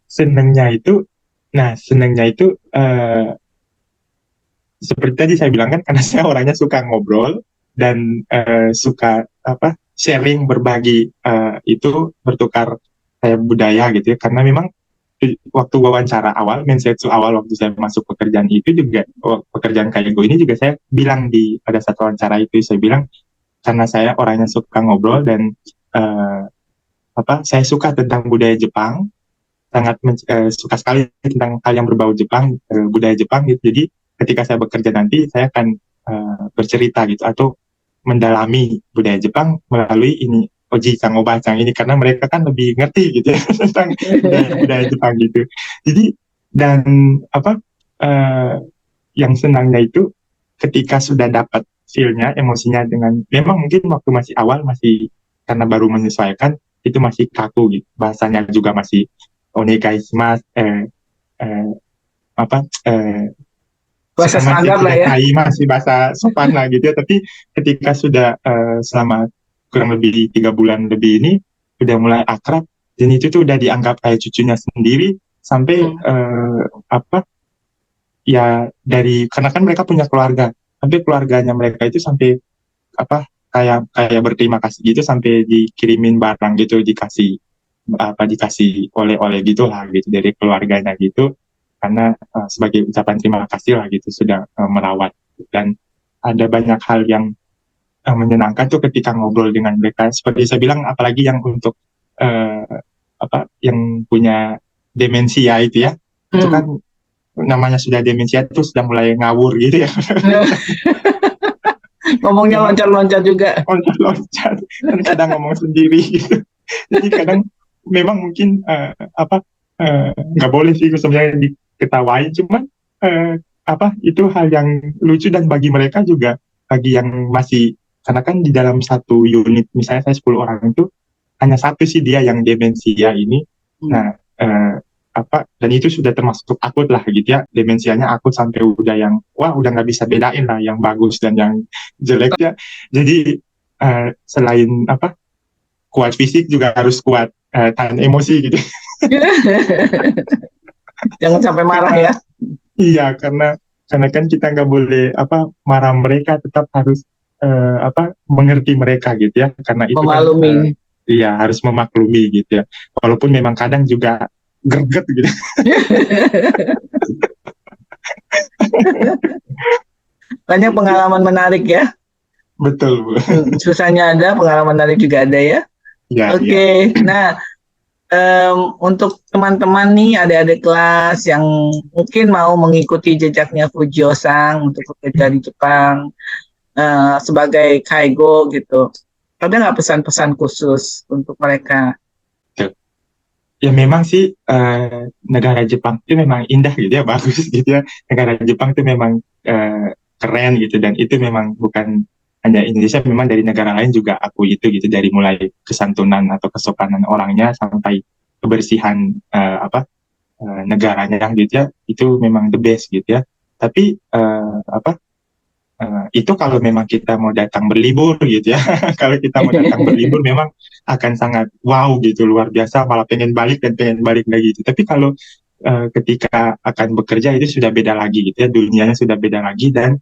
Senengnya itu seperti tadi saya bilang kan, karena saya orangnya suka ngobrol dan suka sharing, berbagi, itu bertukar kayak budaya gitu ya. Karena memang waktu wawancara awal, mensetsu awal waktu saya masuk pekerjaan itu juga, pekerjaan Kaigo ini juga saya bilang pada saat wawancara itu, saya bilang karena saya orangnya suka ngobrol dan saya suka tentang budaya Jepang, sangat suka sekali tentang hal yang berbau Jepang, budaya Jepang gitu. Jadi ketika saya bekerja nanti, saya akan bercerita gitu atau mendalami budaya Jepang melalui ini Oji-chan, Oba-chan ini, karena mereka kan lebih ngerti gitu ya tentang budaya Jepang gitu. Jadi dan yang senangnya itu ketika sudah dapat feel-nya, emosinya, dengan memang mungkin waktu masih awal, masih karena baru menyesuaikan, itu masih kaku gitu. Bahasanya juga masih onegaishimasu, bahasa standar lah ya. Masih bahasa sopan lah gitu ya. Tapi ketika sudah selama kurang lebih 3 bulan lebih ini udah mulai akrab, dan itu tuh udah dianggap kayak cucunya sendiri, sampai ya karena kan mereka punya keluarga, sampai keluarganya mereka itu sampai kayak berterima kasih gitu, sampai dikirimin barang gitu, dikasih oleh-oleh gitu lah gitu dari keluarganya gitu, karena sebagai ucapan terima kasih lah gitu sudah merawat. Dan ada banyak hal yang menyenangkan tuh ketika ngobrol dengan mereka, seperti saya bilang, apalagi yang untuk yang punya demensia itu ya, itu kan namanya sudah demensia itu sudah mulai ngawur gitu ya. Ngomongnya loncat-loncat juga. Loncat-loncat, kadang ngomong sendiri gitu. Jadi kadang memang mungkin nggak boleh sih sebenarnya diketawain, cuman itu hal yang lucu, dan bagi mereka juga, bagi yang masih, karena kan di dalam satu unit misalnya saya 10 orang itu hanya satu sih dia yang demensia ini. Nah, dan itu sudah termasuk akut lah gitu ya, demensianya akut sampai udah yang udah nggak bisa bedain lah yang bagus dan yang jelek ya. Jadi selain kuat fisik juga harus kuat tahan emosi gitu. Jangan sampai marah ya. Iya, karena kan kita nggak boleh marah mereka, tetap harus mengerti mereka gitu ya, karena itu Memaklumi. kan iya, harus memaklumi gitu ya, walaupun memang kadang juga greget gitu. Banyak pengalaman menarik ya. Betul, Bu. Susahnya ada, pengalaman menarik juga ada ya. Ya, Oke. Nah, untuk teman-teman nih, adik-adik kelas yang mungkin mau mengikuti jejaknya Fujio-san untuk bekerja di Jepang sebagai kaigo gitu, ada nggak pesan-pesan khusus untuk mereka? Ya memang sih negara Jepang itu memang indah gitu ya, bagus gitu ya. Negara Jepang itu memang keren gitu, dan itu memang bukan hanya Indonesia, memang dari negara lain juga aku itu gitu, dari mulai kesantunan atau kesopanan orangnya sampai kebersihan negaranya gitu ya, itu memang the best gitu ya. Tapi itu kalau memang kita mau datang berlibur gitu ya. Kalau kita mau datang berlibur memang akan sangat wow gitu, luar biasa, malah pengen balik dan pengen balik lagi gitu. Tapi kalau ketika akan bekerja itu sudah beda lagi gitu ya, dunianya sudah beda lagi, dan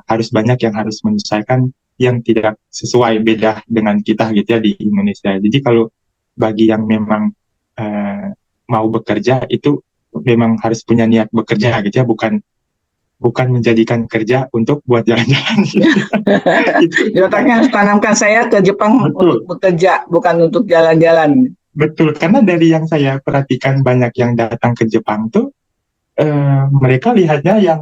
harus banyak yang harus menyesuaikan yang tidak sesuai, beda dengan kita gitu ya di Indonesia. Jadi kalau bagi yang memang mau bekerja itu memang harus punya niat bekerja gitu ya, bukan menjadikan kerja untuk buat jalan-jalan. Di otaknya harus tanamkan, saya ke Jepang Betul. untuk bekerja, bukan untuk jalan-jalan. Betul, karena dari yang saya perhatikan banyak yang datang ke Jepang tuh mereka lihatnya yang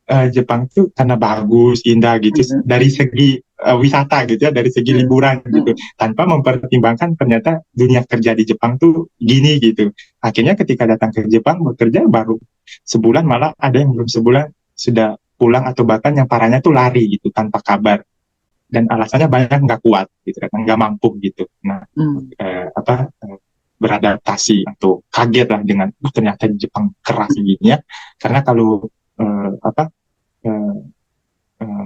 Jepang tuh karena bagus, indah gitu, dari segi wisata gitu ya, dari segi liburan gitu, tanpa mempertimbangkan ternyata dunia kerja di Jepang tuh gini gitu. Akhirnya ketika datang ke Jepang bekerja baru sebulan, malah ada yang belum sebulan sudah pulang, atau bahkan yang parahnya tuh lari gitu tanpa kabar, dan alasannya banyak nggak kuat gitu kan, nggak mampu gitu. Nah, beradaptasi atau kaget lah dengan ternyata di Jepang keras gini ya. Karena kalau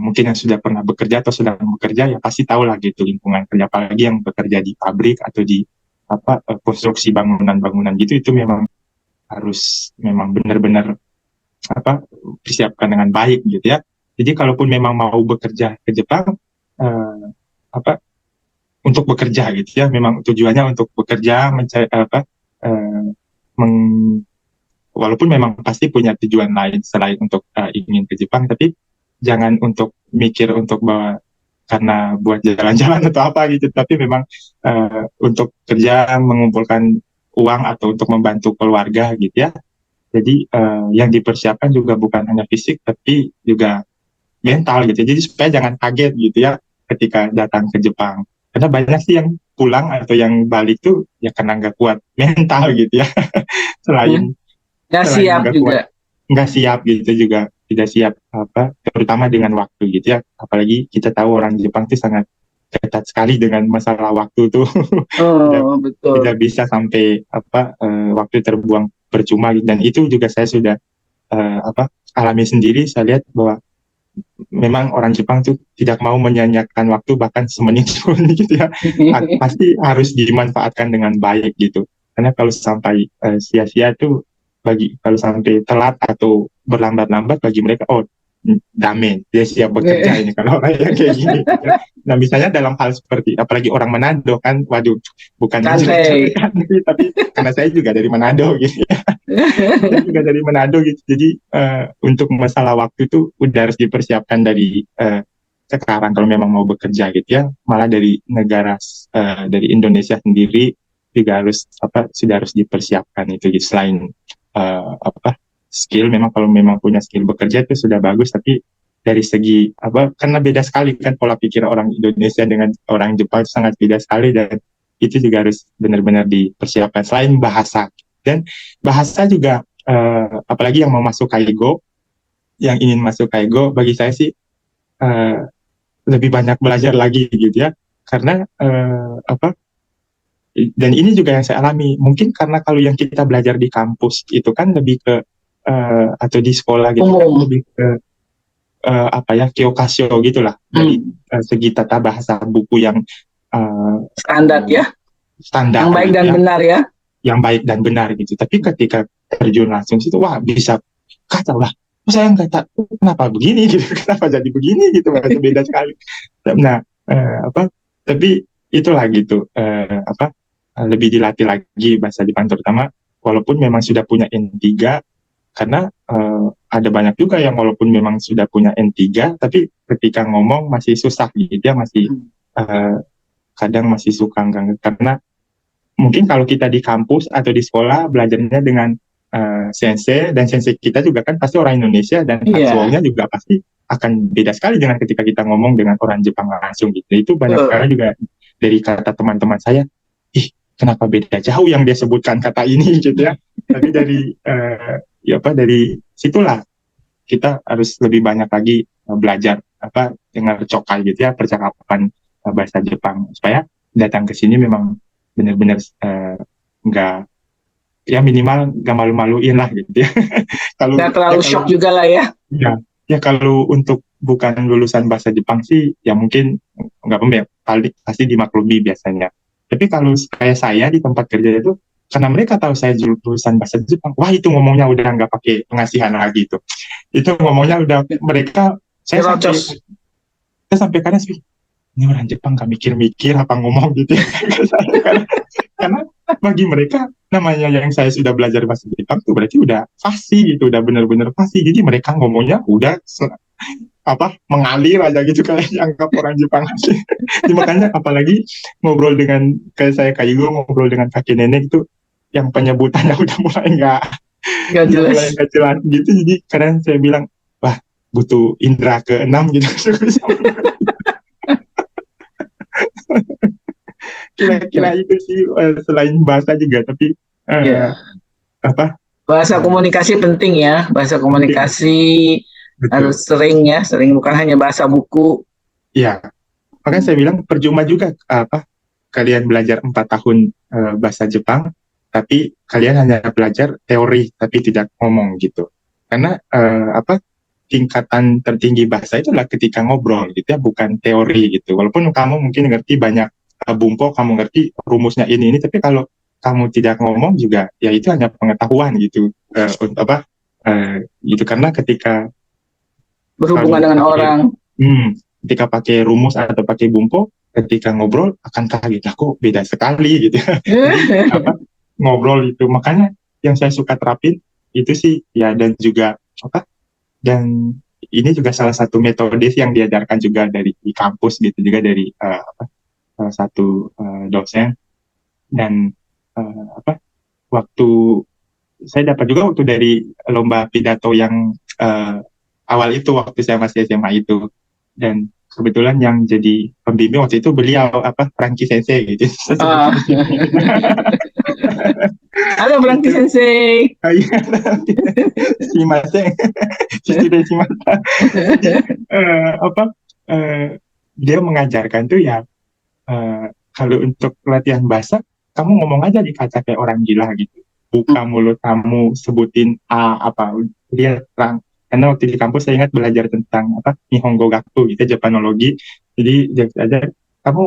mungkin yang sudah pernah bekerja atau sedang bekerja ya pasti tahu lah gitu lingkungan kerja, apalagi yang bekerja di pabrik atau di konstruksi bangunan-bangunan gitu, itu memang harus memang benar-benar persiapkan dengan baik gitu ya. Jadi kalaupun memang mau bekerja ke Jepang untuk bekerja gitu ya, memang tujuannya untuk bekerja, mencari walaupun memang pasti punya tujuan lain selain untuk ingin ke Jepang, tapi jangan untuk mikir untuk bahwa karena buat jalan-jalan atau apa gitu, tapi memang untuk kerja, mengumpulkan uang atau untuk membantu keluarga gitu ya. Jadi yang dipersiapkan juga bukan hanya fisik tapi juga mental gitu. Jadi supaya jangan kaget gitu ya ketika datang ke Jepang. Karena banyak sih yang pulang atau yang balik tuh ya karena nggak kuat mental gitu ya. Selain nggak siap juga. Nggak siap gitu juga, tidak siap terutama dengan waktu gitu ya. Apalagi kita tahu orang Jepang tuh sangat ketat sekali dengan masalah waktu tuh. Betul. Tidak bisa sampai waktu terbuang percuma gitu. Dan itu juga saya sudah alami sendiri. Saya lihat bahwa memang orang Jepang tuh tidak mau menyanyiakan waktu bahkan semenit pun gitu ya. Pasti harus dimanfaatkan dengan baik gitu. Karena kalau sampai sia-sia tuh, kalau sampai telat atau berlambat-lambat, bagi mereka damai, dia siap bekerja ini kalau orang yang kayak gini. Nah misalnya dalam hal seperti apalagi orang Manado kan, waduh, bukan tapi karena saya juga dari Manado gitu ya. Saya juga dari Manado gitu. Jadi untuk masalah waktu itu udah harus dipersiapkan dari sekarang kalau memang mau bekerja gitu ya. Malah dari negara dari Indonesia sendiri juga sudah harus dipersiapkan itu gitu. Selain skill, memang kalau memang punya skill bekerja itu sudah bagus, tapi dari segi karena beda sekali kan pola pikir orang Indonesia dengan orang Jepang, sangat beda sekali, dan itu juga harus benar-benar dipersiapkan. Selain bahasa Dan bahasa juga, apalagi yang mau masuk Kaigo, yang ingin masuk Kaigo, bagi saya sih lebih banyak belajar lagi gitu ya, karena dan ini juga yang saya alami. Mungkin karena kalau yang kita belajar di kampus itu kan lebih ke atau di sekolah gitu kan Umum. lebih ke kyokasyo gitulah, dari segi tata bahasa buku yang Standar ya, standar yang baik gitu dan ya, benar ya. yang baik dan benar gitu. Tapi ketika terjun langsung situ, wah bisa kata lah, oh, saya nggak tahu kenapa begini gitu, kenapa jadi begini gitu, merasa beda sekali. Nah, tapi itulah gitu, lebih dilatih lagi bahasa Jepang terutama, walaupun memang sudah punya N3, karena ada banyak juga yang walaupun memang sudah punya N3, tapi ketika ngomong masih susah gitu, dia masih kadang masih suka enggak, karena mungkin kalau kita di kampus atau di sekolah belajarnya dengan sensei, dan sensei kita juga kan pasti orang Indonesia, dan Hatsuo-nya juga pasti akan beda sekali dengan ketika kita ngomong dengan orang Jepang langsung gitu. Itu banyak sekali juga dari kata teman-teman saya, kenapa beda jauh yang dia sebutkan kata ini gitu ya. Tapi dari dari situlah kita harus lebih banyak lagi belajar dengar cokai gitu ya, percakapan bahasa Jepang, supaya datang ke sini memang benar-benar nggak ya, minimal nggak malu-maluin lah gitu ya. Kalau nggak terlalu shock juga lah ya. Ya kalau untuk bukan lulusan bahasa Jepang sih ya mungkin nggak apa-apa, paling pasti dimaklumi biasanya. Tapi kalau kayak saya di tempat kerja itu, karena mereka tahu saya lulusan bahasa Jepang, wah itu ngomongnya udah nggak pakai pengasihan lagi tuh. Itu ngomongnya udah mereka, saya sampai kadang sih, ini orang Jepang gak mikir-mikir apa ngomong gitu ya. karena bagi mereka namanya yang saya sudah belajar bahasa Jepang tuh berarti udah fasih gitu, udah benar-benar fasih. Jadi mereka ngomongnya udah mengalir aja gitu, kayak dianggap orang Jepang. Jadi makanya apalagi ngobrol dengan kayak saya Kaigo, ngobrol dengan kakek nenek itu yang penyebutannya udah mulai nggak jelas gitu. Jadi kadang saya bilang, wah butuh indera keenam gitu. Kira-kira itu sih, selain bahasa juga, tapi bahasa komunikasi penting ya, bahasa komunikasi penting. Harus sering bukan hanya bahasa buku. Iya, makanya saya bilang percuma juga kalian belajar 4 tahun bahasa Jepang, tapi kalian hanya belajar teori tapi tidak ngomong gitu. Karena tingkatan tertinggi bahasa itulah ketika ngobrol gitu ya, bukan teori gitu. Walaupun kamu mungkin ngerti banyak bumpo, kamu ngerti rumusnya ini, tapi kalau kamu tidak ngomong juga, ya itu hanya pengetahuan gitu. Gitu, karena ketika berhubungan dengan orang, ketika pakai rumus atau pakai bumpo, ketika ngobrol akan kaget, kok beda sekali gitu. Jadi, ngobrol itu, makanya yang saya suka terapin itu sih ya, dan juga dan ini juga salah satu metode yang diajarkan juga dari di kampus gitu, juga dari salah satu dosen. Dan waktu saya dapat juga waktu dari lomba pidato yang awal itu, waktu saya masih SMA itu, dan kebetulan yang jadi pembimbing waktu itu beliau Frankie Sensei gitu. Halo Frankie Sensei. Dia mengajarkan tuh ya, kalau untuk latihan bahasa, kamu ngomong aja di kaca kayak orang gila gitu. Buka mulut kamu, sebutin lihat terang. Karena waktu di kampus saya ingat belajar tentang Nihongo Gaku gitu, Japanologi. Jadi aja kamu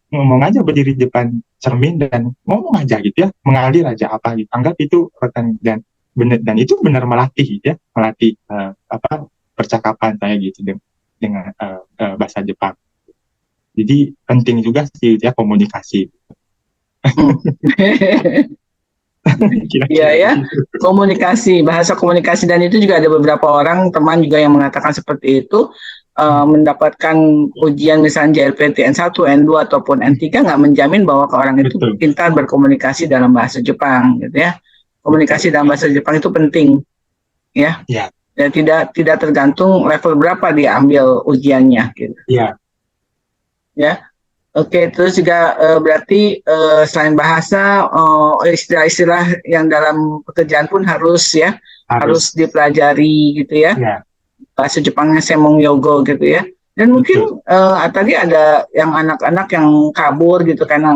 ngomong aja berdiri di depan cermin dan ngomong aja gitu ya, mengalir aja gitu. Anggap itu dan itu benar melatih gitu ya, melatih percakapan saya gitu dengan bahasa Jepang. Jadi penting juga sih ya komunikasi. Iya ya, komunikasi, bahasa komunikasi, dan itu juga ada beberapa orang teman juga yang mengatakan seperti itu. Mendapatkan ujian misalnya JLPT N1, N2 ataupun N3 nggak menjamin bahwa orang itu pintar berkomunikasi dalam bahasa Jepang gitu ya. Komunikasi dalam bahasa Jepang itu penting ya. Dan tidak tergantung level berapa dia ambil ujiannya gitu. Iya. Ya. Oke, terus juga berarti selain bahasa, istilah-istilah yang dalam pekerjaan pun harus ya, harus Harus. dipelajari gitu ya. Ya, Bahasa Jepangnya Semong Yogo gitu ya. Dan betul. mungkin tadi ada yang anak-anak yang kabur gitu karena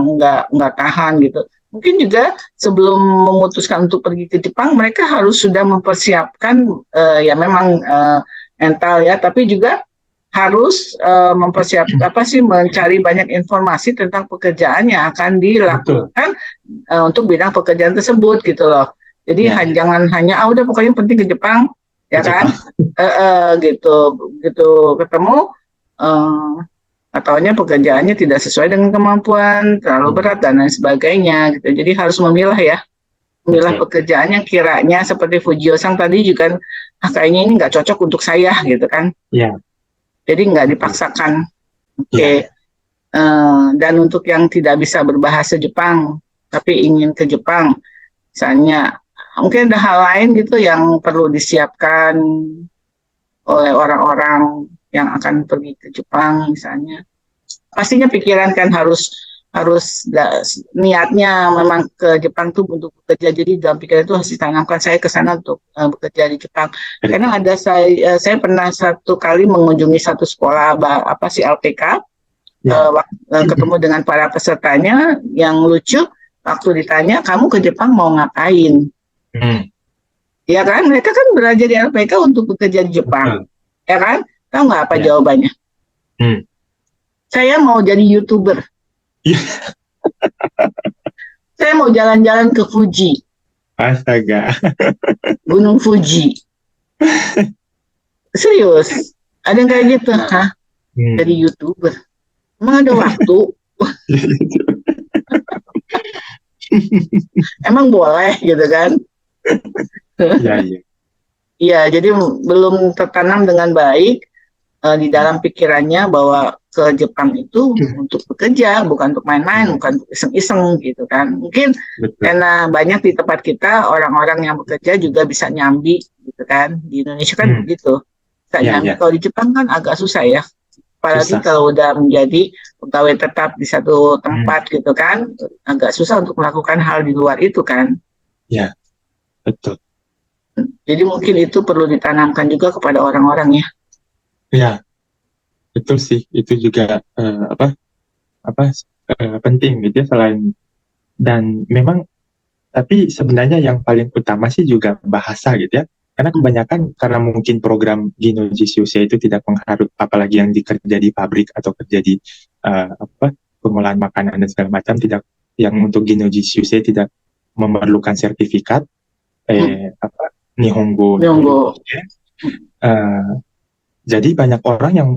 nggak tahan gitu. Mungkin juga sebelum memutuskan untuk pergi ke Jepang, mereka harus sudah mempersiapkan ya memang mental ya, tapi juga harus mempersiapkan apa sih mencari banyak informasi tentang pekerjaan yang akan Betul. dilakukan untuk bidang pekerjaan tersebut gitu loh. Jadi Ya, ya. jangan hanya udah pokoknya penting ke Jepang Ke ya kan. Jepang. Gitu gitu ketemu ataunya pekerjaannya tidak sesuai dengan kemampuan, terlalu berat dan lain sebagainya gitu. Jadi harus memilah ya, memilah Betul. pekerjaan yang kiranya seperti Fujio-san tadi juga kayaknya ini nggak cocok untuk saya gitu kan. Ya, Jadi nggak betul. dipaksakan. Oke. Ya, Dan untuk yang tidak bisa berbahasa Jepang tapi ingin ke Jepang, misalnya mungkin ada hal lain gitu yang perlu disiapkan oleh orang-orang yang akan pergi ke Jepang misalnya. Pastinya pikiran kan harus harus niatnya memang ke Jepang tuh untuk bekerja. Jadi dalam pikiran itu harus ditanamkan saya ke sana untuk bekerja di Jepang. Karena ada saya pernah satu kali mengunjungi satu sekolah apa sih LPK, ya. ketemu dengan para pesertanya yang lucu waktu ditanya kamu ke Jepang mau ngapain? Ya kan, mereka kan belajar di LPK untuk bekerja di Jepang, Betul. ya kan? Tahu nggak apa Ya. jawabannya? Saya mau jadi YouTuber. Iya. Saya mau jalan-jalan ke Fuji, Astaga. Gunung Fuji. Serius, ada yang kayak gitu? Hah? Jadi YouTuber? Emang ada waktu? Emang boleh gitu kan? Iya, iya. Iya, jadi belum tertanam dengan baik di dalam pikirannya bahwa ke Jepang itu untuk bekerja, bukan untuk main-main, bukan untuk iseng-iseng gitu kan. Mungkin Betul. karena banyak di tempat kita orang-orang yang bekerja juga bisa nyambi gitu kan. Di Indonesia kan begitu, bisa Ya, nyambi. ya. Kalau di Jepang kan agak susah ya. Apalagi Susah. kalau udah menjadi pegawai tetap di satu tempat gitu kan, agak susah untuk melakukan hal di luar itu kan. Ya, betul. Jadi mungkin itu perlu ditanamkan juga kepada orang-orang ya. Ya, betul sih. Itu juga penting gitu ya, selain, dan memang tapi sebenarnya yang paling utama sih juga bahasa gitu ya. Karena kebanyakan karena mungkin program Ginoji Shiusei itu tidak mengharuskan, apalagi yang dikerja di pabrik atau kerja di pengolahan makanan dan segala macam, tidak, yang untuk Ginoji Shiusei tidak memerlukan sertifikat Nihongo. Jadi banyak orang yang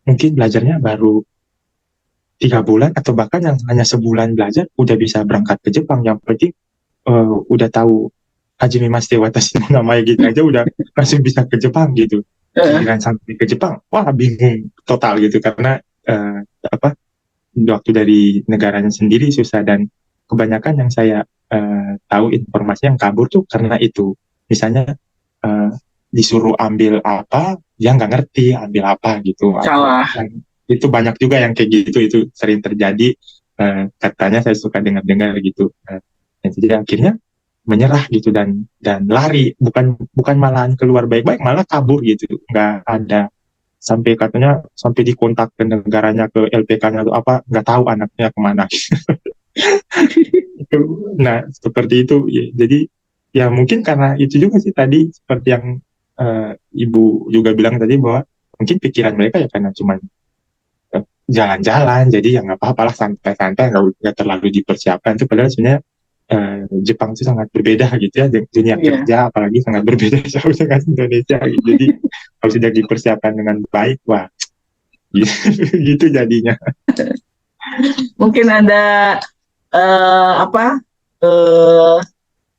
mungkin belajarnya baru 3 bulan atau bahkan yang hanya sebulan belajar udah bisa berangkat ke Jepang. Yang penting udah tahu Hajimemashite watashi no namae gitu aja udah langsung bisa ke Jepang gitu. Giliran sampai ke Jepang, wah bingung total gitu karena waktu dari negaranya sendiri susah, dan kebanyakan yang saya tahu informasi yang kabur tuh karena itu. Misalnya disuruh ambil apa, dia nggak ngerti ambil apa gitu. Salah. Itu banyak juga yang kayak gitu, itu sering terjadi. Katanya saya suka dengar-dengar gitu. Jadi akhirnya menyerah gitu dan lari, bukan malahan keluar baik-baik, malah kabur gitu, nggak ada, sampai katanya sampai dikontak ke negaranya, ke LPK-nya atau apa, nggak tahu anaknya kemana. Nah seperti itu ya. Jadi ya mungkin karena itu juga sih tadi seperti yang Ibu juga bilang tadi, bahwa mungkin pikiran mereka ya karena cuma jalan-jalan, jadi ya nggak apa-apa lah, santai-santai, nggak terlalu dipersiapkan. Itu padahal sebenarnya Jepang itu sangat berbeda gitu ya, dunia kerja apalagi sangat berbeda jauh dengan Indonesia gitu. Jadi kalau sudah dipersiapkan dengan baik, wah gitu jadinya. Mungkin ada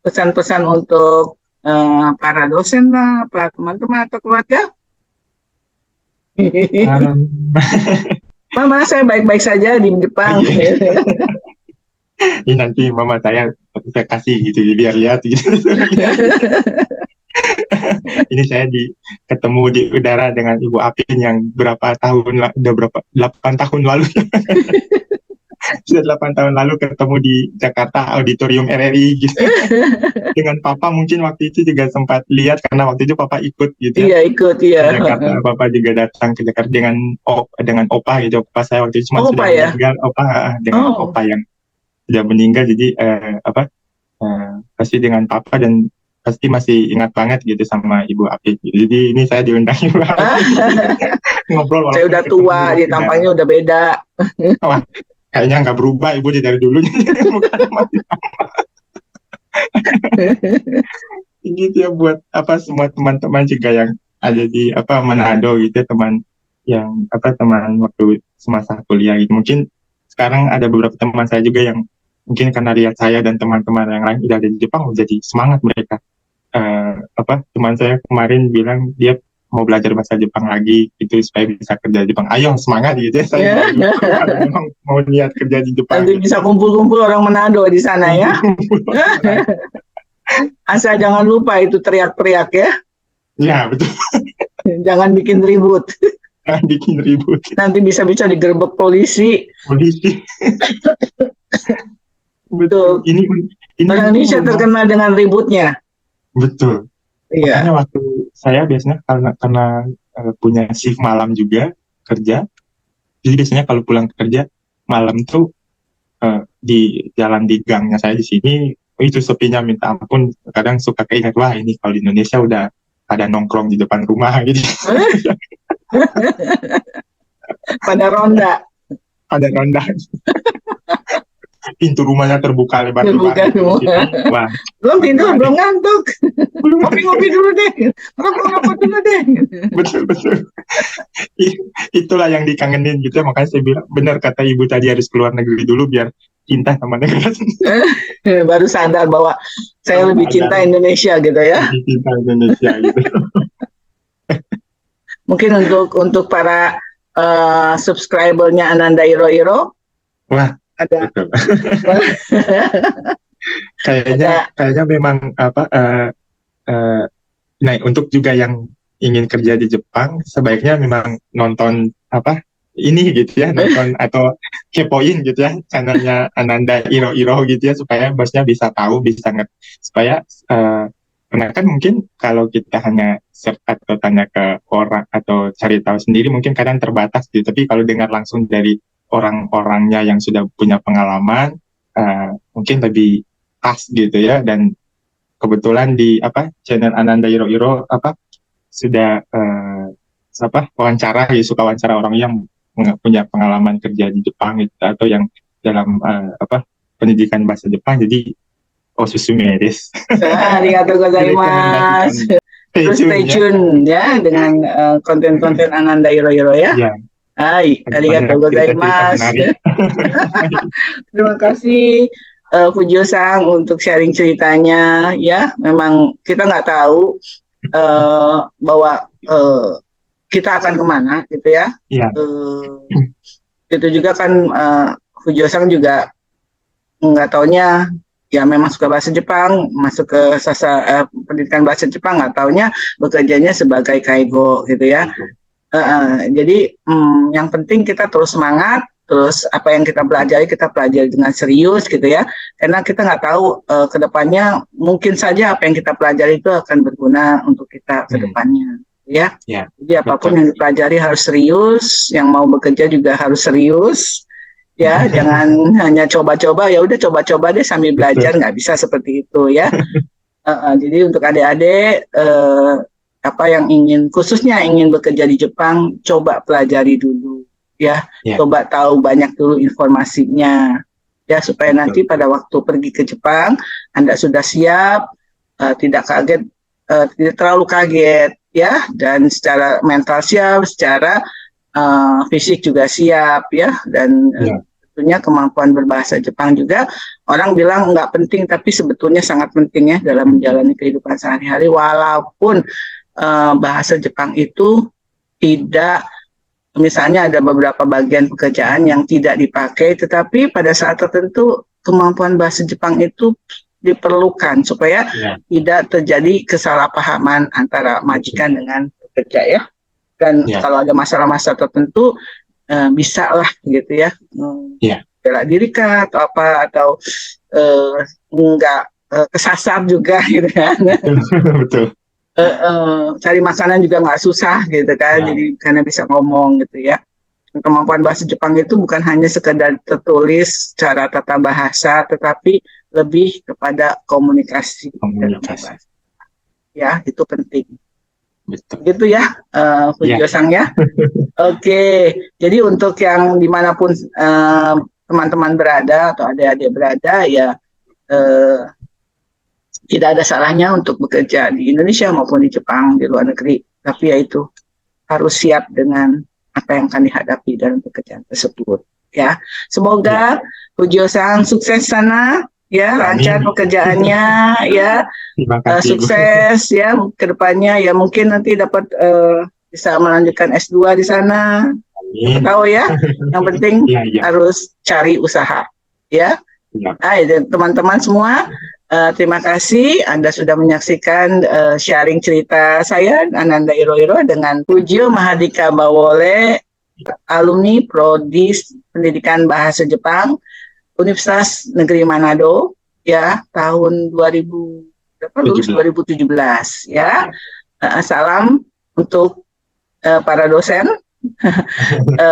pesan-pesan untuk para dosen lah, para teman-teman atau keluarga. Mama, saya baik-baik saja di Jepang. Ini nanti mama saya kasih gitu biar lihat gitu. Ini saya ketemu di udara dengan Ibu Apin yang berapa tahun, udah 8 tahun lalu. sudah 8 tahun lalu ketemu di Jakarta Auditorium RRI gitu. Dengan papa mungkin waktu itu juga sempat lihat karena waktu itu papa ikut gitu ya. Iya ikut Ke ya. Jakarta, papa juga datang ke Jakarta dengan opa gitu. Opa saya waktu itu cuma Oh, sudah Opa ya? meninggal, opa dengan Oh. opa yang sudah meninggal, jadi pasti dengan papa dan pasti masih ingat banget gitu sama Ibu Apik. Jadi ini saya diundang Ibu Apik ngobrol Saya walaupun udah ketemu tua, dia tampangnya udah beda. wah, kayaknya nggak berubah Ibu dari dulu. Mukanya masih gitu ya, buat semua teman-teman juga yang ada di Manado gitu ya, teman yang teman waktu semasa kuliah gitu. Mungkin sekarang ada beberapa teman saya juga yang mungkin karena lihat saya dan teman-teman yang lain udah ada di Jepang, jadi semangat mereka. Teman saya kemarin bilang dia mau belajar bahasa Jepang lagi gitu supaya bisa kerja di Jepang. Ayo semangat gitu ya, saya kalau memang mau niat kerja di Jepang. Nanti bisa kumpul-kumpul orang Manado di sana ya. Asal jangan lupa itu teriak-teriak ya. Ya betul. Jangan bikin ribut. Jangan bikin ribut. Nanti bisa-bisa digerebek polisi. Polisi. Betul. Ini Orang Indonesia terkenal dengan ributnya. Betul. Iya. Makanya waktu saya biasanya karena punya shift malam juga kerja, jadi biasanya kalau pulang kerja malam tuh di jalan di gangnya saya di sini itu sepinya minta ampun. Kadang suka keinget, wah ini kalau di Indonesia udah ada nongkrong di depan rumah gitu. Pada ronda. Ada ronda. Pintu rumahnya terbuka lebar. Wah, belum tidur, belum ngantuk. Ngopi-ngopi dulu deh. Rokok dulu deh. Betul. Itulah yang dikangenin gitu ya. Makanya saya bilang benar kata Ibu tadi, harus keluar negeri dulu biar cinta sama negara. Baru sadar bahwa saya lebih cinta Indonesia gitu ya. Lebih cinta Indonesia gitu. Mungkin untuk para subscribernya Ananda Iro. Wah, ada. Kayaknya memang nah untuk juga yang ingin kerja di Jepang sebaiknya memang nonton ini gitu ya, nonton atau kepoin gitu ya channelnya Ananda Iro gitu ya, supaya bosnya bisa tahu, bisa ngerti, supaya karena kan mungkin kalau kita hanya search atau tanya ke orang atau cari tahu sendiri mungkin kadang terbatas gitu, tapi kalau dengar langsung dari orang-orangnya yang sudah punya pengalaman mungkin lebih pas gitu ya. Dan kebetulan di channel Ananda Iro sudah wawancara ya, suka wawancara orang yang punya pengalaman kerja di Jepang gitu, atau yang dalam pendidikan bahasa Jepang. Jadi osusume desu. Arigatou gozaimasu. Terus stay tune ya dengan konten-konten Ananda Iro ya. Ya. Hai, arigatou gozaimasu. Terima kasih Fujio-san untuk sharing ceritanya ya. Memang kita nggak tahu bahwa kita akan kemana gitu ya. Iya. Itu juga kan Fujio-san juga nggak taunya ya memang suka bahasa Jepang, masuk ke pendidikan bahasa Jepang, nggak taunya bekerjanya sebagai kaigo gitu ya. Jadi yang penting kita terus semangat, terus apa yang kita pelajari dengan serius gitu ya, karena kita nggak tahu kedepannya mungkin saja apa yang kita pelajari itu akan berguna untuk kita kedepannya ya. Jadi apapun yang dipelajari harus serius, yang mau bekerja juga harus serius ya. Jangan hanya coba-coba, ya udah coba-coba deh sambil belajar, nggak bisa seperti itu ya. Jadi untuk adik-adik apa yang khususnya ingin bekerja di Jepang, coba pelajari dulu ya. Coba tahu banyak dulu informasinya ya, supaya nanti pada waktu pergi ke Jepang Anda sudah siap, tidak kaget, tidak terlalu kaget ya, dan secara mental siap, secara fisik juga siap ya. Dan tentunya kemampuan berbahasa Jepang juga orang bilang nggak penting, tapi sebetulnya sangat penting ya dalam menjalani kehidupan sehari-hari. Walaupun bahasa Jepang itu tidak, misalnya ada beberapa bagian pekerjaan yang tidak dipakai, tetapi pada saat tertentu kemampuan bahasa Jepang itu diperlukan supaya tidak terjadi kesalahpahaman antara majikan dengan pekerja ya. Dan kalau ada masalah-masalah tertentu bisa lah gitu ya. bela diri kah atau apa, atau nggak kesasar juga gitu kan. Betul. Cari makanan juga nggak susah gitu kan, Ya. jadi karena bisa ngomong gitu ya. Kemampuan bahasa Jepang itu bukan hanya sekedar tertulis secara tata bahasa, tetapi lebih kepada komunikasi. Komunikasi. Ya, itu penting. Betul. Gitu ya, Fujio-san ya. Oke, jadi untuk yang dimanapun teman-teman berada atau adik-adik berada ya, tidak ada salahnya untuk bekerja di Indonesia maupun di Jepang, di luar negeri. Tapi ya itu harus siap dengan apa yang akan dihadapi dalam pekerjaan tersebut. Ya, semoga Fujio-san sukses sana, ya, lancar pekerjaannya, ya, Terima kasih, Bu. sukses ya kedepannya, ya mungkin nanti dapat bisa melanjutkan S2 di sana. Amin. Tahu ya, yang penting Iya. harus cari usaha, ya. Ya. Teman-teman semua, terima kasih Anda sudah menyaksikan sharing cerita saya, Ananda Irohiro, dengan Fujio Mahardika Bawole, alumni Prodi Pendidikan Bahasa Jepang, Universitas Negeri Manado, ya, tahun 2017, ya. Salam untuk para dosen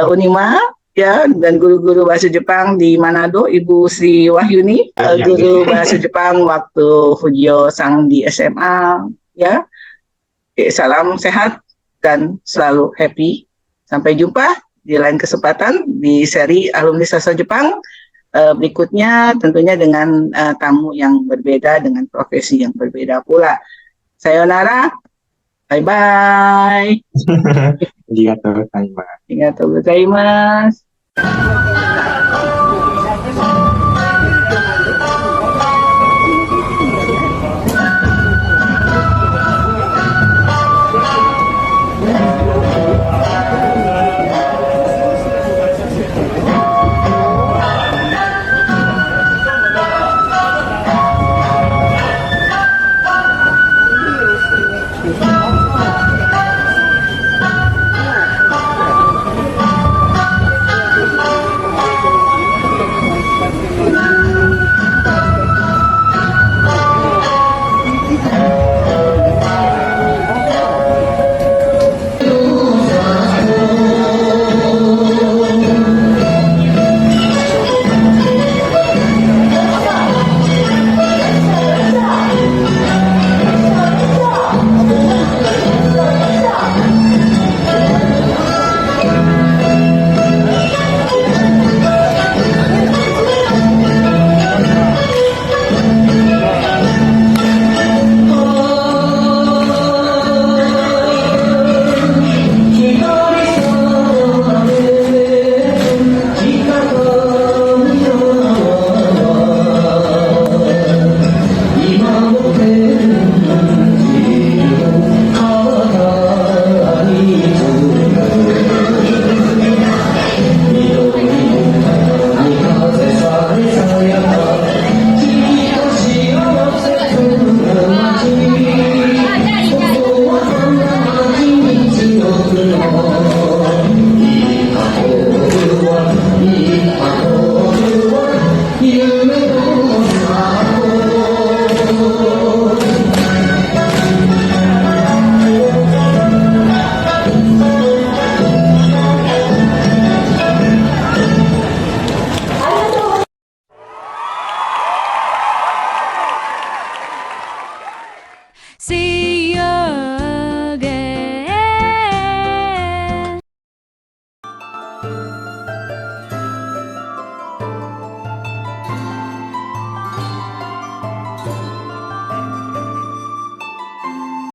Unima, ya, dan guru-guru bahasa Jepang di Manado, Ibu Sri Wahyuni, guru bahasa Jepang waktu Fujio sang di SMA, ya. Salam sehat dan selalu happy. Sampai jumpa di lain kesempatan di seri Alumni Sastra Jepang berikutnya, tentunya dengan tamu yang berbeda, dengan profesi yang berbeda pula. Sayonara, bye-bye. ありがとうございます。ありがとうございます。